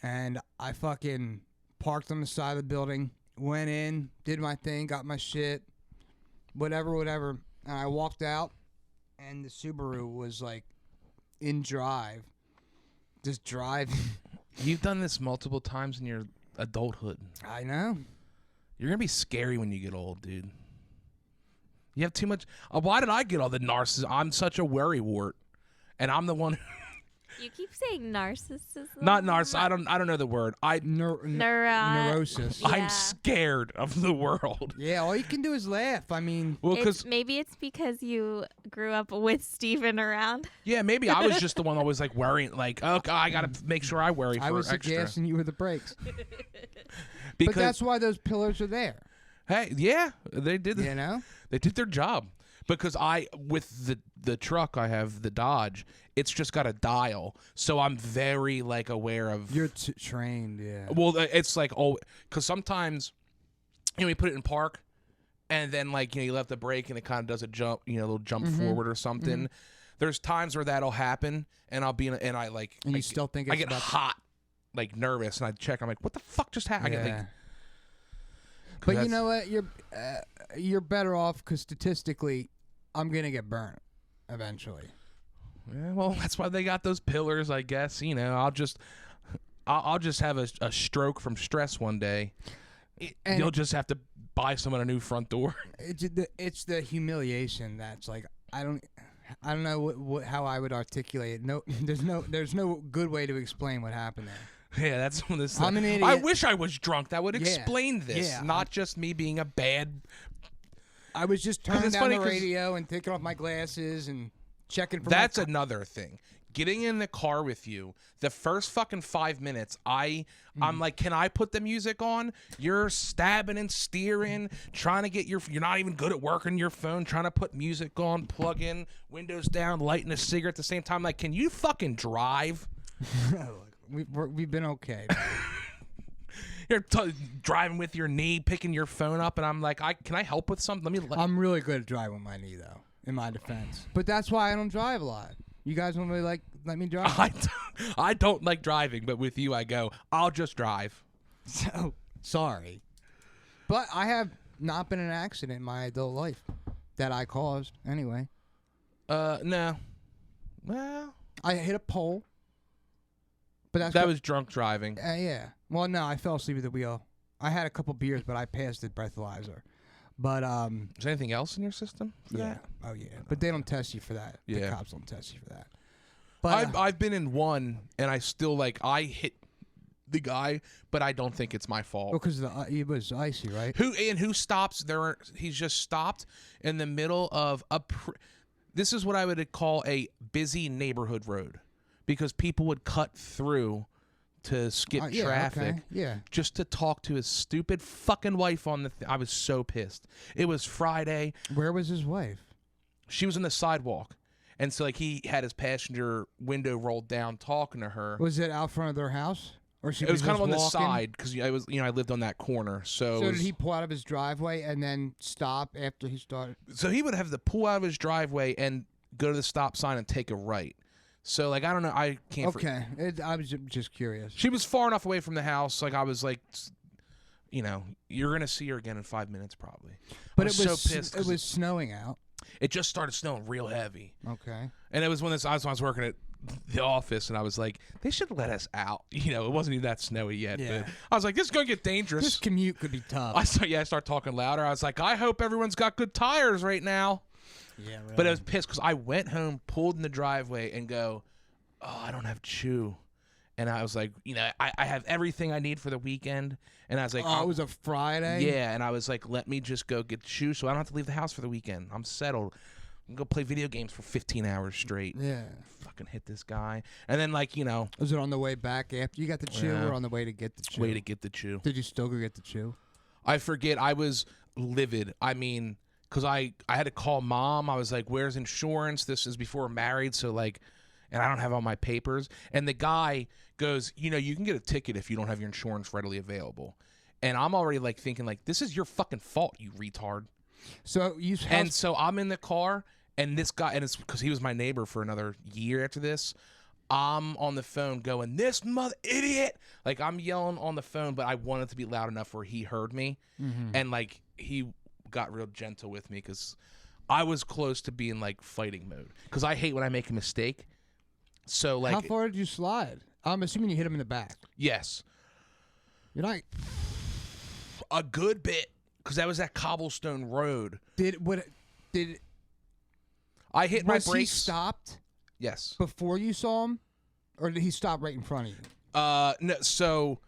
Speaker 3: and I fucking parked on the side of the building, went in, did my thing, got my shit, whatever, and I walked out, and the Subaru was like in drive, just driving.
Speaker 1: You've done this multiple times in your adulthood.
Speaker 3: I know.
Speaker 1: You're gonna be scary when you get old, dude. You have too much. Why did I get all the narcissism? I'm such a worrywart, and I'm the one.
Speaker 2: You keep saying narcissism.
Speaker 1: Not narciss. I don't know the word.
Speaker 3: Neurosis.
Speaker 2: Yeah.
Speaker 1: I'm scared of the world.
Speaker 3: Yeah, all you can do is laugh. I mean,
Speaker 1: Well, because
Speaker 2: maybe it's because you grew up with Steven around.
Speaker 1: yeah, maybe I was just the one always like worrying, like, oh, God, I gotta make sure I worry for
Speaker 3: I was
Speaker 1: extra.
Speaker 3: the gas and you were the brakes.
Speaker 1: Because
Speaker 3: But that's why those pillars are there.
Speaker 1: hey, yeah, they did.
Speaker 3: You know?
Speaker 1: They did their job. Because with the truck I have, the Dodge, it's just got a dial, so I'm very like aware of.
Speaker 3: You're trained, yeah.
Speaker 1: Well, it's like because sometimes, you put it in park, and then like you left the brake and it kind of does a jump, a little jump forward or something. There's times where that'll happen, and I'll be and I like.
Speaker 3: And you still think it's
Speaker 1: I get hot, like nervous, and I check. I'm like, what the fuck just happened?
Speaker 3: Yeah.
Speaker 1: I get like.
Speaker 3: But you know what? You're better off because statistically, I'm gonna get burnt eventually.
Speaker 1: Yeah, well, that's why they got those pillars, I guess. I'll just have a stroke from stress one day.
Speaker 3: And
Speaker 1: You'll just have to buy someone a new front door.
Speaker 3: It's the humiliation that's like I don't know how I would articulate it. No, there's no good way to explain what happened there.
Speaker 1: Yeah, that's when this.
Speaker 3: I'm an idiot.
Speaker 1: I wish I was drunk. That would
Speaker 3: Yeah.
Speaker 1: explain this,
Speaker 3: Yeah,
Speaker 1: not just me being a bad.
Speaker 3: I was just turning
Speaker 1: it's
Speaker 3: down
Speaker 1: funny
Speaker 3: the
Speaker 1: 'cause-
Speaker 3: radio and taking off my glasses and checking for.
Speaker 1: That's another thing. Getting in the car with you, the first fucking 5 minutes, I'm like, can I put the music on? You're stabbing and steering, trying to get you're not even good at working your phone, trying to put music on, plug in, windows down, lighting a cigarette at the same time. Like, can you fucking drive?
Speaker 3: We've been okay.
Speaker 1: You're driving with your knee, picking your phone up, and I'm like, can I help with something?
Speaker 3: I'm really good at driving with my knee, though, in my defense. But that's why I don't drive a lot. You guys don't really let me drive?
Speaker 1: I don't like driving, but with you, I go, I'll just drive.
Speaker 3: So, sorry. But I have not been in an accident in my adult life that I caused, anyway.
Speaker 1: No. Well,
Speaker 3: I hit a pole. But
Speaker 1: that was drunk driving.
Speaker 3: Yeah. Well, no, I fell asleep at the wheel. I had a couple beers, but I passed the breathalyzer. But
Speaker 1: is there anything else in your system? For
Speaker 3: yeah.
Speaker 1: that?
Speaker 3: Oh yeah. But they don't test you for that.
Speaker 1: Yeah.
Speaker 3: The cops don't test you for that. But
Speaker 1: I've been in one, and I still I hit the guy, but I don't think it's my fault.
Speaker 3: because it was icy, right?
Speaker 1: Who stops there? He's just stopped in the middle of this is what I would call a busy neighborhood road, because people would cut through to skip
Speaker 3: Yeah,
Speaker 1: traffic.
Speaker 3: okay. Yeah.
Speaker 1: Just to talk to his stupid fucking wife on the I was so pissed. It was Friday.
Speaker 3: Where was his wife?
Speaker 1: She was on the sidewalk. And so he had his passenger window rolled down talking to her.
Speaker 3: Was it out front of their house? Or she
Speaker 1: It was kind of on
Speaker 3: walking?
Speaker 1: the side because I lived on that corner. So
Speaker 3: So did he pull out of his driveway and then stop after he started?
Speaker 1: So he would have to pull out of his driveway and go to the stop sign and take a right. So I don't know. I can't.
Speaker 3: Okay. I was just curious.
Speaker 1: She was far enough away from the house. I was you know, you're going to see her again in 5 minutes probably.
Speaker 3: But
Speaker 1: I was so pissed.
Speaker 3: it was snowing out.
Speaker 1: It just started snowing real heavy.
Speaker 3: Okay.
Speaker 1: And it was when I was working at the office, and I was like, they should let us out. You know, it wasn't even that snowy yet.
Speaker 3: Yeah.
Speaker 1: But I was like, this is going to get dangerous.
Speaker 3: This commute could be tough.
Speaker 1: I start talking louder. I was like, I hope everyone's got good tires right now.
Speaker 3: Yeah, really.
Speaker 1: But I was pissed because I went home, pulled in the driveway, and go, oh, I don't have chew. And I was like, you know, I have everything I need for the weekend. And I was like,
Speaker 3: oh, it was a Friday?
Speaker 1: Yeah. And I was like, let me just go get chew so I don't have to leave the house for the weekend. I'm settled. I'm going to go play video games for 15 hours straight.
Speaker 3: Yeah.
Speaker 1: Fucking hit this guy. And then, like, you know.
Speaker 3: Was it on the way back after you got the chew or on the way to get the chew?
Speaker 1: Way to get the chew.
Speaker 3: Did you still go get the chew?
Speaker 1: I forget. I was livid. I mean, because I had to call Mom. I was like, where's insurance? This is before we're married. So, like, and I don't have all my papers. And the guy goes, you know, you can get a ticket if you don't have your insurance readily available. And I'm already, like, thinking, like, this is your fucking fault, you retard.
Speaker 3: So you
Speaker 1: And so I'm in the car, and this guy, and it's because he was my neighbor for another year after this. I'm on the phone going, this mother idiot. Like, I'm yelling on the phone, but I wanted to be loud enough where he heard me. And, like, he got real gentle with me because I was close to being, like, fighting mode. Because I hate when I make a mistake. So, like.
Speaker 3: How far did you slide? I'm assuming you hit him in the back.
Speaker 1: Yes.
Speaker 3: You're not.
Speaker 1: A good bit. Because that was that cobblestone road. I hit my brakes.
Speaker 3: Was he stopped?
Speaker 1: Yes.
Speaker 3: Before you saw him? Or did he stop right in front of you?
Speaker 1: No, so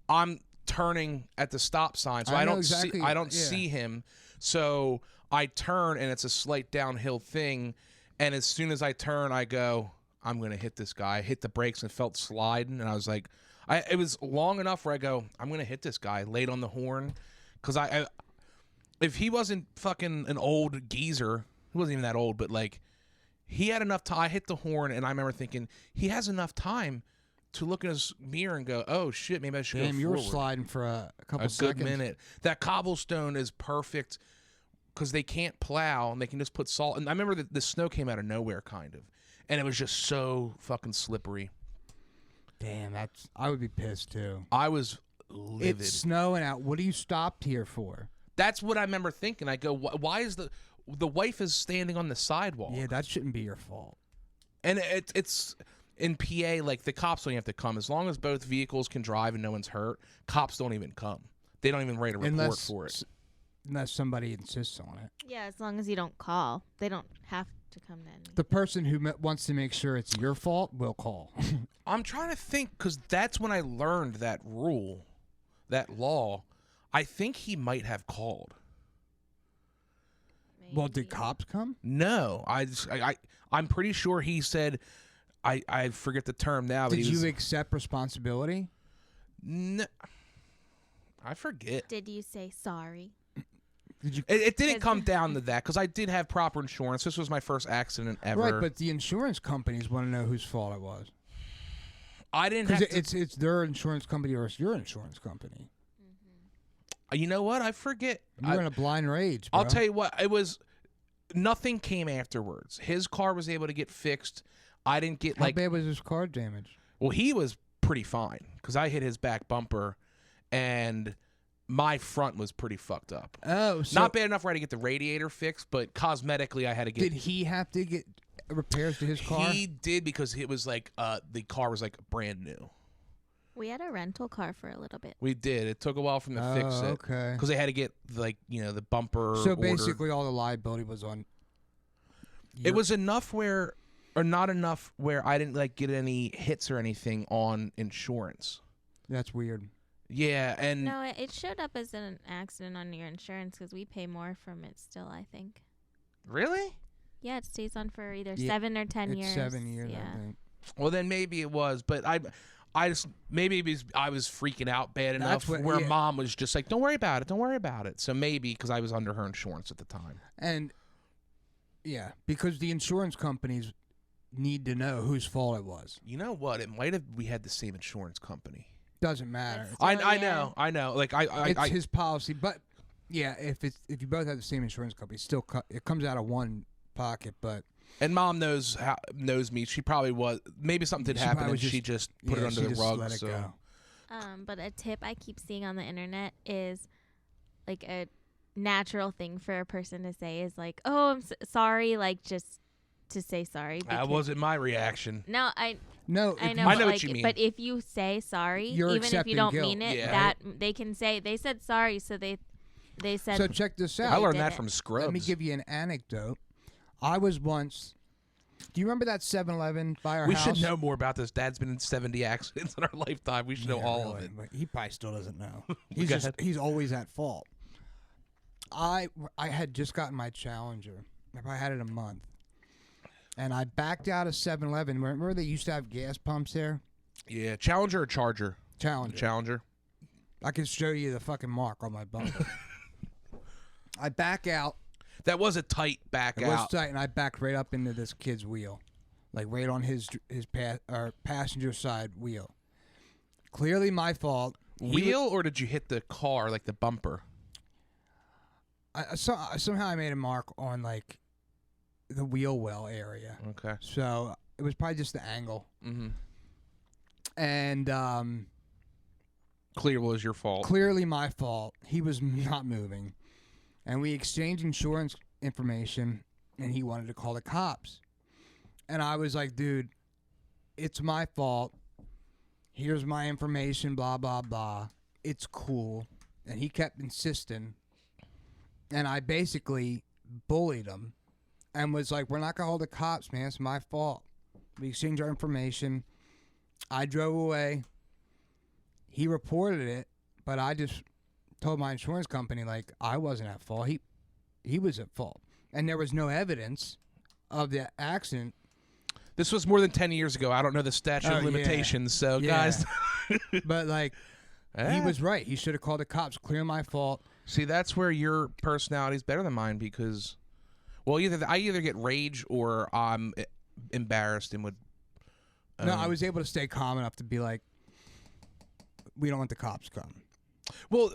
Speaker 1: I'm turning at the stop sign, so I don't see him. So I turn, and it's a slight downhill thing. And as soon as I turn, I go, I'm gonna hit this guy. I hit the brakes and felt sliding, and I was like, it was long enough where I go, I'm gonna hit this guy. Laid on the horn, because if he wasn't fucking an old geezer, he wasn't even that old, but like. He had enough time. I hit the horn, and I remember thinking, he has enough time to look in his mirror and go, oh, shit, maybe I should go forward.
Speaker 3: You were sliding for a couple seconds.
Speaker 1: A good minute. That cobblestone is perfect because they can't plow, and they can just put salt. And I remember that the snow came out of nowhere, kind of. And it was just so fucking slippery.
Speaker 3: Damn, I would be pissed, too.
Speaker 1: I was livid.
Speaker 3: It's snowing out. What are you stopped here for?
Speaker 1: That's what I remember thinking. I go, why is the wife is standing on the sidewalk.
Speaker 3: Yeah, that shouldn't be your fault.
Speaker 1: And it's in PA, like, the cops don't have to come. As long as both vehicles can drive and no one's hurt, cops don't even come. They don't even write a report for it.
Speaker 3: Unless somebody insists on it.
Speaker 2: Yeah, as long as you don't call. They don't have to come then.
Speaker 3: The person who wants to make sure it's your fault will call.
Speaker 1: I'm trying to think, because that's when I learned that rule, that law. I think he might have called.
Speaker 3: Well, did cops come?
Speaker 1: No, I'm pretty sure he said, I forget the term now. But
Speaker 3: did you accept responsibility?
Speaker 1: No, I forget.
Speaker 2: Did you say sorry?
Speaker 3: Did you?
Speaker 1: It didn't come down to that because I did have proper insurance. This was my first accident ever.
Speaker 3: Right, but the insurance companies want to know whose fault it was.
Speaker 1: I didn't have
Speaker 3: it's their insurance company or it's your insurance company.
Speaker 1: You know what? I forget.
Speaker 3: You're in a blind rage, bro.
Speaker 1: I'll tell you what. It was nothing came afterwards. His car was able to get fixed. I didn't get
Speaker 3: How bad was his car damaged?
Speaker 1: Well, he was pretty fine because I hit his back bumper, and my front was pretty fucked up.
Speaker 3: Oh, so
Speaker 1: not bad enough where I had to get the radiator fixed, but cosmetically I had to get.
Speaker 3: Did he have to get repairs to his car?
Speaker 1: He did because it was like the car was like brand new.
Speaker 2: We had a rental car for a little bit.
Speaker 1: We did. It took a while for them to fix it.
Speaker 3: Okay.
Speaker 1: Because they had to get, like, you know, the bumper.
Speaker 3: So basically all the liability was on.
Speaker 1: It was enough where, or not enough where I didn't, like, get any hits or anything on insurance.
Speaker 3: That's weird.
Speaker 1: Yeah, and.
Speaker 2: No, it showed up as an accident on your insurance because we pay more from it still, I think.
Speaker 1: Really?
Speaker 2: Yeah, it stays on for either 7 or 10 years.
Speaker 3: It's 7 years,
Speaker 2: yeah.
Speaker 3: I think.
Speaker 1: Well, then maybe it was, but I just maybe I was freaking out bad enough where Mom was just like, don't worry about it, don't worry about it. So maybe because I was under her insurance at the time.
Speaker 3: And yeah, because the insurance companies need to know whose fault it was.
Speaker 1: You know what? It might have we had the same insurance company.
Speaker 3: Doesn't matter.
Speaker 2: I
Speaker 1: know. Like
Speaker 3: it's his policy, but yeah, if you both have the same insurance company, it comes out of one pocket, but.
Speaker 1: And Mom knows me. She probably was. Maybe something did happen, and she just put it under the rug.
Speaker 3: Let it go.
Speaker 2: But a tip I keep seeing on the internet is like a natural thing for a person to say is like, "Oh, I'm sorry," like just to say sorry.
Speaker 1: That wasn't my reaction.
Speaker 2: No, I
Speaker 3: No,
Speaker 2: know,
Speaker 1: I
Speaker 2: but
Speaker 1: know
Speaker 2: like,
Speaker 1: what you mean.
Speaker 2: But if you say sorry,
Speaker 3: You're
Speaker 2: even if you
Speaker 3: accepting
Speaker 2: don't
Speaker 3: guilt.
Speaker 2: mean it,
Speaker 1: Yeah.
Speaker 2: that they can say they said sorry, so they said.
Speaker 3: So check this
Speaker 1: I
Speaker 3: out.
Speaker 1: learned
Speaker 2: did
Speaker 1: that
Speaker 2: it.
Speaker 1: from Scrubs.
Speaker 3: Let me give you an anecdote. I was once. Do you remember that 7-Eleven by our
Speaker 1: we
Speaker 3: house?
Speaker 1: should know more about this. Dad's been in 70 accidents in our lifetime. We should know all of it.
Speaker 3: But he probably still doesn't know.
Speaker 1: Go ahead.
Speaker 3: He's always at fault. I had just gotten my Challenger. I had it a month. And I backed out of 7-Eleven. Remember they used to have gas pumps there?
Speaker 1: Yeah, Challenger or Charger?
Speaker 3: Challenger.
Speaker 1: Challenger.
Speaker 3: I can show you the fucking mark on my bumper. I back out.
Speaker 1: That was a tight back
Speaker 3: It
Speaker 1: out.
Speaker 3: was tight, and I backed right up into this kid's wheel, like right on his passenger side wheel. Clearly my fault.
Speaker 1: Wheel, or did you hit the car, like the bumper?
Speaker 3: Somehow I made a mark on like the wheel well area.
Speaker 1: Okay.
Speaker 3: So it was probably just the angle.
Speaker 1: Mm-hmm.
Speaker 3: And
Speaker 1: Clear was your fault.
Speaker 3: clearly my fault. He was not moving. And we exchanged insurance information, and he wanted to call the cops. And I was like, dude, it's my fault. Here's my information, blah, blah, blah. It's cool. And he kept insisting. And I basically bullied him and was like, we're not going to call the cops, man. It's my fault. We exchanged our information. I drove away. He reported it, but I just told my insurance company, like, I wasn't at fault. He was at fault. And there was no evidence of the accident.
Speaker 1: This was more than 10 years ago. I don't know the statute of
Speaker 3: Oh, yeah.
Speaker 1: limitations, so
Speaker 3: Yeah.
Speaker 1: guys.
Speaker 3: But, like, he was right. He should have called the cops. Clear my fault.
Speaker 1: See, that's where your personality is better than mine because, well, I either get rage or I'm embarrassed and would.
Speaker 3: No, I was able to stay calm enough to be like, we don't want the cops come.
Speaker 1: Well,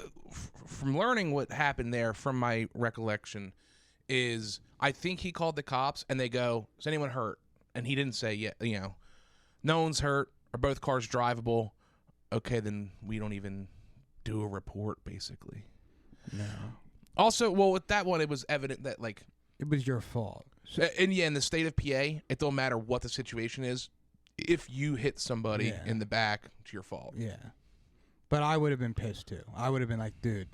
Speaker 1: from learning what happened there, from my recollection, is I think he called the cops and they go, "Is anyone hurt?" And he didn't say, "Yeah, no one's hurt. Are both cars drivable?" Okay, then we don't even do a report, basically.
Speaker 3: No.
Speaker 1: Also, well, with that one, it was evident that, like,
Speaker 3: It was your fault.
Speaker 1: and yeah, in the state of PA, it don't matter what the situation is. If you hit somebody
Speaker 3: Yeah.
Speaker 1: in the back, it's your fault.
Speaker 3: Yeah. But I would have been pissed, too. I would have been like, dude,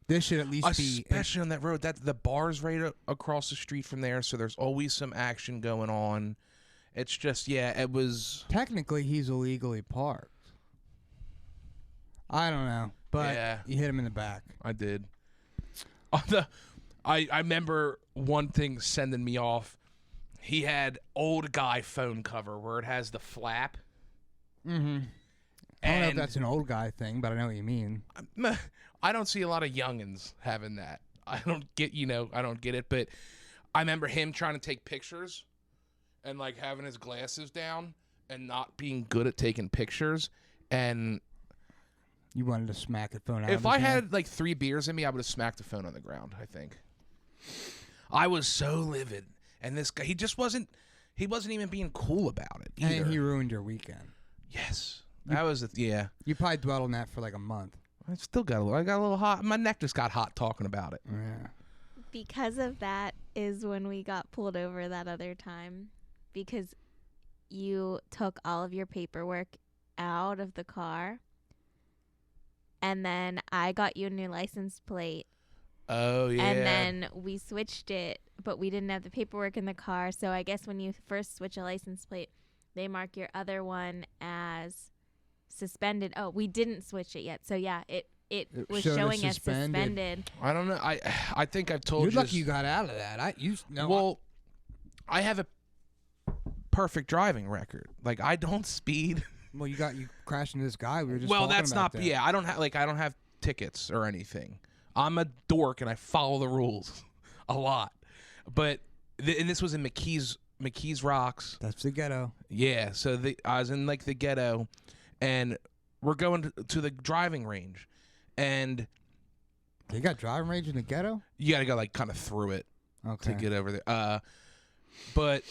Speaker 3: this should at least be...
Speaker 1: Especially on that road. The bar's right across the street from there, so there's always some action going on. It's just, yeah, it was...
Speaker 3: Technically, he's illegally parked. I don't know. But
Speaker 1: Yeah.
Speaker 3: you hit him in the back.
Speaker 1: I did. I remember one thing sending me off. He had old guy phone cover where it has the flap.
Speaker 3: Mm-hmm. I don't know if
Speaker 1: And
Speaker 3: that's an old guy thing, but I know what you mean.
Speaker 1: I don't see a lot of youngins having that. I don't get it, but I remember him trying to take pictures and like having his glasses down and not being good at taking pictures. And
Speaker 3: You wanted to smack the phone out
Speaker 1: if
Speaker 3: of
Speaker 1: I
Speaker 3: his hand?
Speaker 1: had like 3 beers in me, I would have smacked the phone on the ground, I think. I was so livid. And this guy, he wasn't even being cool about it either.
Speaker 3: And he ruined your weekend.
Speaker 1: Yes. That was, yeah.
Speaker 3: You probably dwelled on that for like a month.
Speaker 1: I got a little hot. My neck just got hot talking about it.
Speaker 3: Yeah.
Speaker 2: Because of that is when we got pulled over that other time, because you took all of your paperwork out of the car, and then I got you a new license plate,
Speaker 1: Oh, yeah.
Speaker 2: and then we switched it, but we didn't have the paperwork in the car. So I guess when you first switch a license plate, they mark your other one as suspended. Oh, we didn't switch it yet. So yeah, it was
Speaker 3: showed as
Speaker 2: showing as
Speaker 3: suspended.
Speaker 2: suspended.
Speaker 1: I don't know. I think I've told
Speaker 3: You're
Speaker 1: you.
Speaker 3: lucky you got out of that.
Speaker 1: I have a perfect driving record. Like, I don't speed.
Speaker 3: Well, you crashed into this guy. We were just
Speaker 1: Well,
Speaker 3: talking
Speaker 1: that's
Speaker 3: about
Speaker 1: not.
Speaker 3: that.
Speaker 1: Yeah, I don't have tickets or anything. I'm a dork and I follow the rules a lot. But and this was in McKees Rocks.
Speaker 3: That's the ghetto.
Speaker 1: Yeah, so I was in like the ghetto, and we're going to the driving range, and
Speaker 3: They got driving range in the ghetto?
Speaker 1: you got to go like kind of through it
Speaker 3: Okay.
Speaker 1: to get over there. But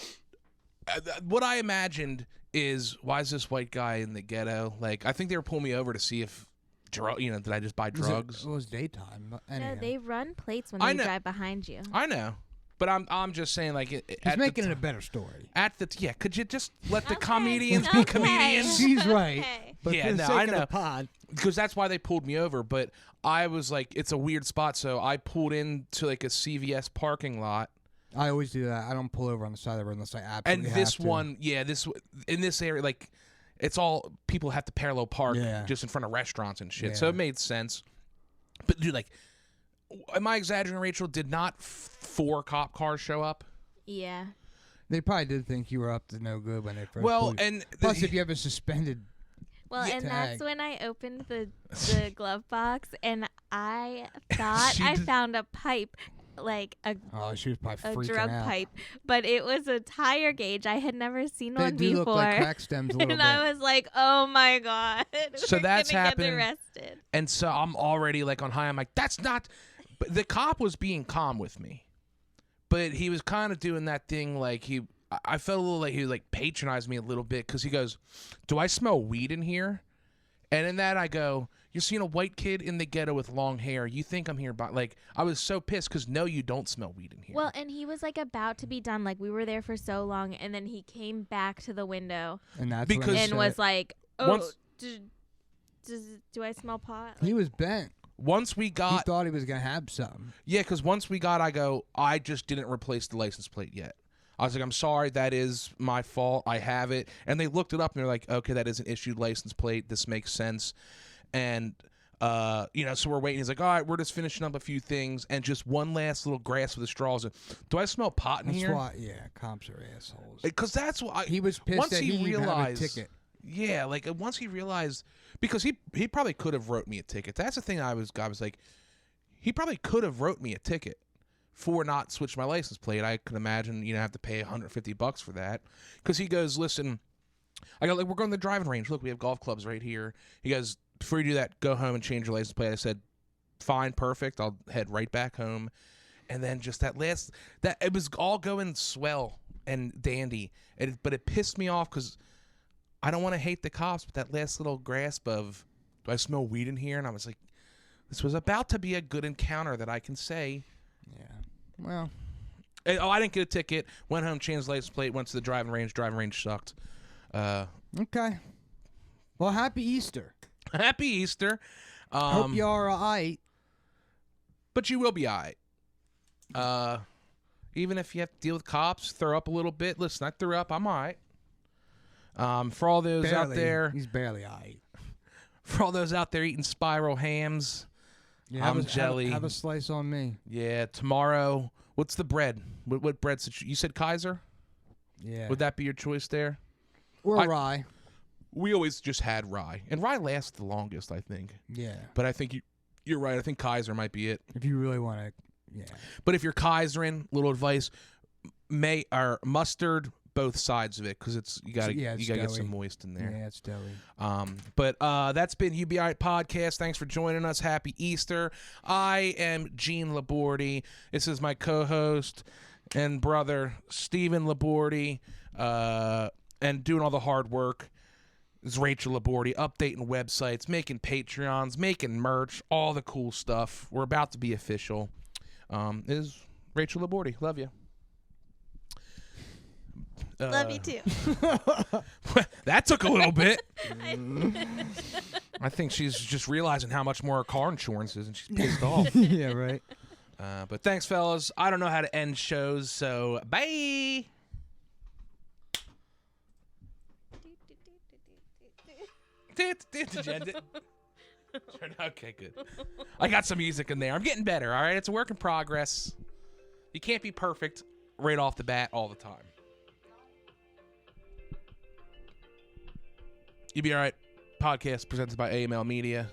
Speaker 1: what I imagined is, why is this white guy in the ghetto? Like, I think they were pulling me over to see if, did I just buy drugs?
Speaker 3: It was daytime. But
Speaker 2: No,
Speaker 3: anyhow.
Speaker 2: they run plates when
Speaker 1: I
Speaker 2: they
Speaker 1: know.
Speaker 2: drive behind you.
Speaker 1: I know, but I'm just saying, like,
Speaker 3: He's making it a better story.
Speaker 1: Could you just let the
Speaker 2: Okay,
Speaker 1: comedians be
Speaker 2: okay.
Speaker 1: comedians?
Speaker 3: She's right.
Speaker 2: Okay.
Speaker 3: But
Speaker 1: Yeah,
Speaker 3: for the
Speaker 1: no,
Speaker 3: sake
Speaker 1: I
Speaker 3: of
Speaker 1: know.
Speaker 3: the pod,
Speaker 1: Because that's why they pulled me over. But I was like, it's a weird spot, so I pulled into like a CVS parking lot.
Speaker 3: I always do that. I don't pull over on the side of the road unless I
Speaker 1: And
Speaker 3: absolutely have
Speaker 1: this
Speaker 3: to.
Speaker 1: one, in this area, like, it's all people have to parallel park
Speaker 3: Yeah.
Speaker 1: just in front of restaurants and shit. So
Speaker 3: Yeah.
Speaker 1: it made sense. But dude, like, am I exaggerating, Rachel? Did not 4 cop cars show up?
Speaker 2: Yeah.
Speaker 3: They probably did think you were up to no good when they first
Speaker 1: Well,
Speaker 3: pulled you.
Speaker 1: and
Speaker 3: Plus, if you have a suspended,
Speaker 2: Well,
Speaker 1: Yeah.
Speaker 2: and
Speaker 3: Tag.
Speaker 2: that's when I opened the glove box, and I thought
Speaker 1: She
Speaker 2: I
Speaker 1: did-
Speaker 2: found a pipe, like a
Speaker 3: she was probably freaking
Speaker 2: drug
Speaker 3: out.
Speaker 2: pipe, but it was a tire gauge. I had never seen
Speaker 3: They
Speaker 2: one
Speaker 3: do
Speaker 2: before.
Speaker 3: look like crack stems a little
Speaker 2: and
Speaker 3: bit.
Speaker 2: I was like, "Oh my god!"
Speaker 1: So
Speaker 2: We're
Speaker 1: that's
Speaker 2: gonna
Speaker 1: happening.
Speaker 2: Get arrested.
Speaker 1: And so I'm already like on high. I'm like, that's not. But the cop was being calm with me, but he was kind of doing that thing like I felt a little like he like patronized me a little bit because he goes, "Do I smell weed in here?" And in that I go, "You're seeing a white kid in the ghetto with long hair. You think I'm here by like?" I was so pissed because no, you don't smell weed in here.
Speaker 2: Well, and he was like about to be done. Like we were there for so long, and then he came back to the window
Speaker 3: And that's
Speaker 1: Because-
Speaker 3: when he
Speaker 2: and
Speaker 3: said
Speaker 2: was
Speaker 3: it.
Speaker 2: like, "Oh,
Speaker 1: Once-
Speaker 2: do I smell pot?"
Speaker 3: He was bent.
Speaker 1: once we
Speaker 3: He
Speaker 1: got
Speaker 3: thought he was gonna have something.
Speaker 1: Yeah, because once we got, I go, I just didn't replace the license plate yet. I was like, I'm sorry, that is my fault. I have it. And they looked it up and they're like, okay, that is an issued license plate. This makes sense. And, so we're waiting. He's like, all right, we're just finishing up a few things. And just one last little grasp of the straws. Do I smell pot in
Speaker 3: That's
Speaker 1: here?
Speaker 3: why, cops are assholes.
Speaker 1: Because that's why
Speaker 3: He was pissed
Speaker 1: once
Speaker 3: that he
Speaker 1: he
Speaker 3: didn't have a
Speaker 1: realized,
Speaker 3: ticket.
Speaker 1: Yeah, like once he realized, because he probably could have wrote me a ticket. That's the thing I was like, he probably could have wrote me a ticket for not switching my license plate. I could imagine, have to pay $150 for that. Because he goes, listen, I go, like, we're going to the driving range. Look, we have golf clubs right here. He goes, before you do that, go home and change your license plate. I said, fine, perfect. I'll head right back home. And then just that it was all going swell and dandy. But it pissed me off because I don't want to hate the cops, but that last little grasp of, do I smell weed in here? And I was like, this was about to be a good encounter that I can say.
Speaker 3: Yeah. Well,
Speaker 1: I didn't get a ticket. Went home, changed license plate, went to the driving range. Driving range sucked.
Speaker 3: okay. Well, happy Easter.
Speaker 1: Happy Easter.
Speaker 3: Hope you are alright.
Speaker 1: But you will be all right. Even if you have to deal with cops, throw up a little bit. Listen, I threw up. I'm all right. For all those out
Speaker 3: Barely.
Speaker 1: there,
Speaker 3: He's barely alright.
Speaker 1: for all those out there eating spiral hams,
Speaker 3: Yeah,
Speaker 1: I'm jelly.
Speaker 3: Have a slice on me.
Speaker 1: Yeah, tomorrow. What's the bread? What bread? You said Kaiser?
Speaker 3: Yeah.
Speaker 1: Would that be your choice there?
Speaker 3: or
Speaker 1: I-
Speaker 3: rye.
Speaker 1: We always just had rye, and rye lasts the longest, I think.
Speaker 3: Yeah.
Speaker 1: But I think you're right. I think Kaiser might be it.
Speaker 3: If you really want to, yeah.
Speaker 1: But if you're Kaisering, little advice: mustard both sides of it because you gotta
Speaker 3: it's
Speaker 1: get
Speaker 3: doughy.
Speaker 1: some moist in there.
Speaker 3: Yeah, it's doughy.
Speaker 1: But that's been You Be Aight podcast. Thanks for joining us. Happy Easter. I am Gene Labordi. This is my co-host and brother Stephen Labordi, and doing all the hard work is Rachel Labordi, updating websites, making Patreons, making merch, all the cool stuff. We're about to be official. Is Rachel Labordi. Love you.
Speaker 2: Love you too.
Speaker 1: That took a little bit. I think she's just realizing how much more her car insurance is, and she's pissed off.
Speaker 3: Yeah, right.
Speaker 1: But thanks, fellas. I don't know how to end shows, so bye. Did you end it? Okay, good. I got some music in there. I'm getting better, all right? It's a work in progress. You can't be perfect right off the bat all the time. You Be Aight podcast presented by AML Media.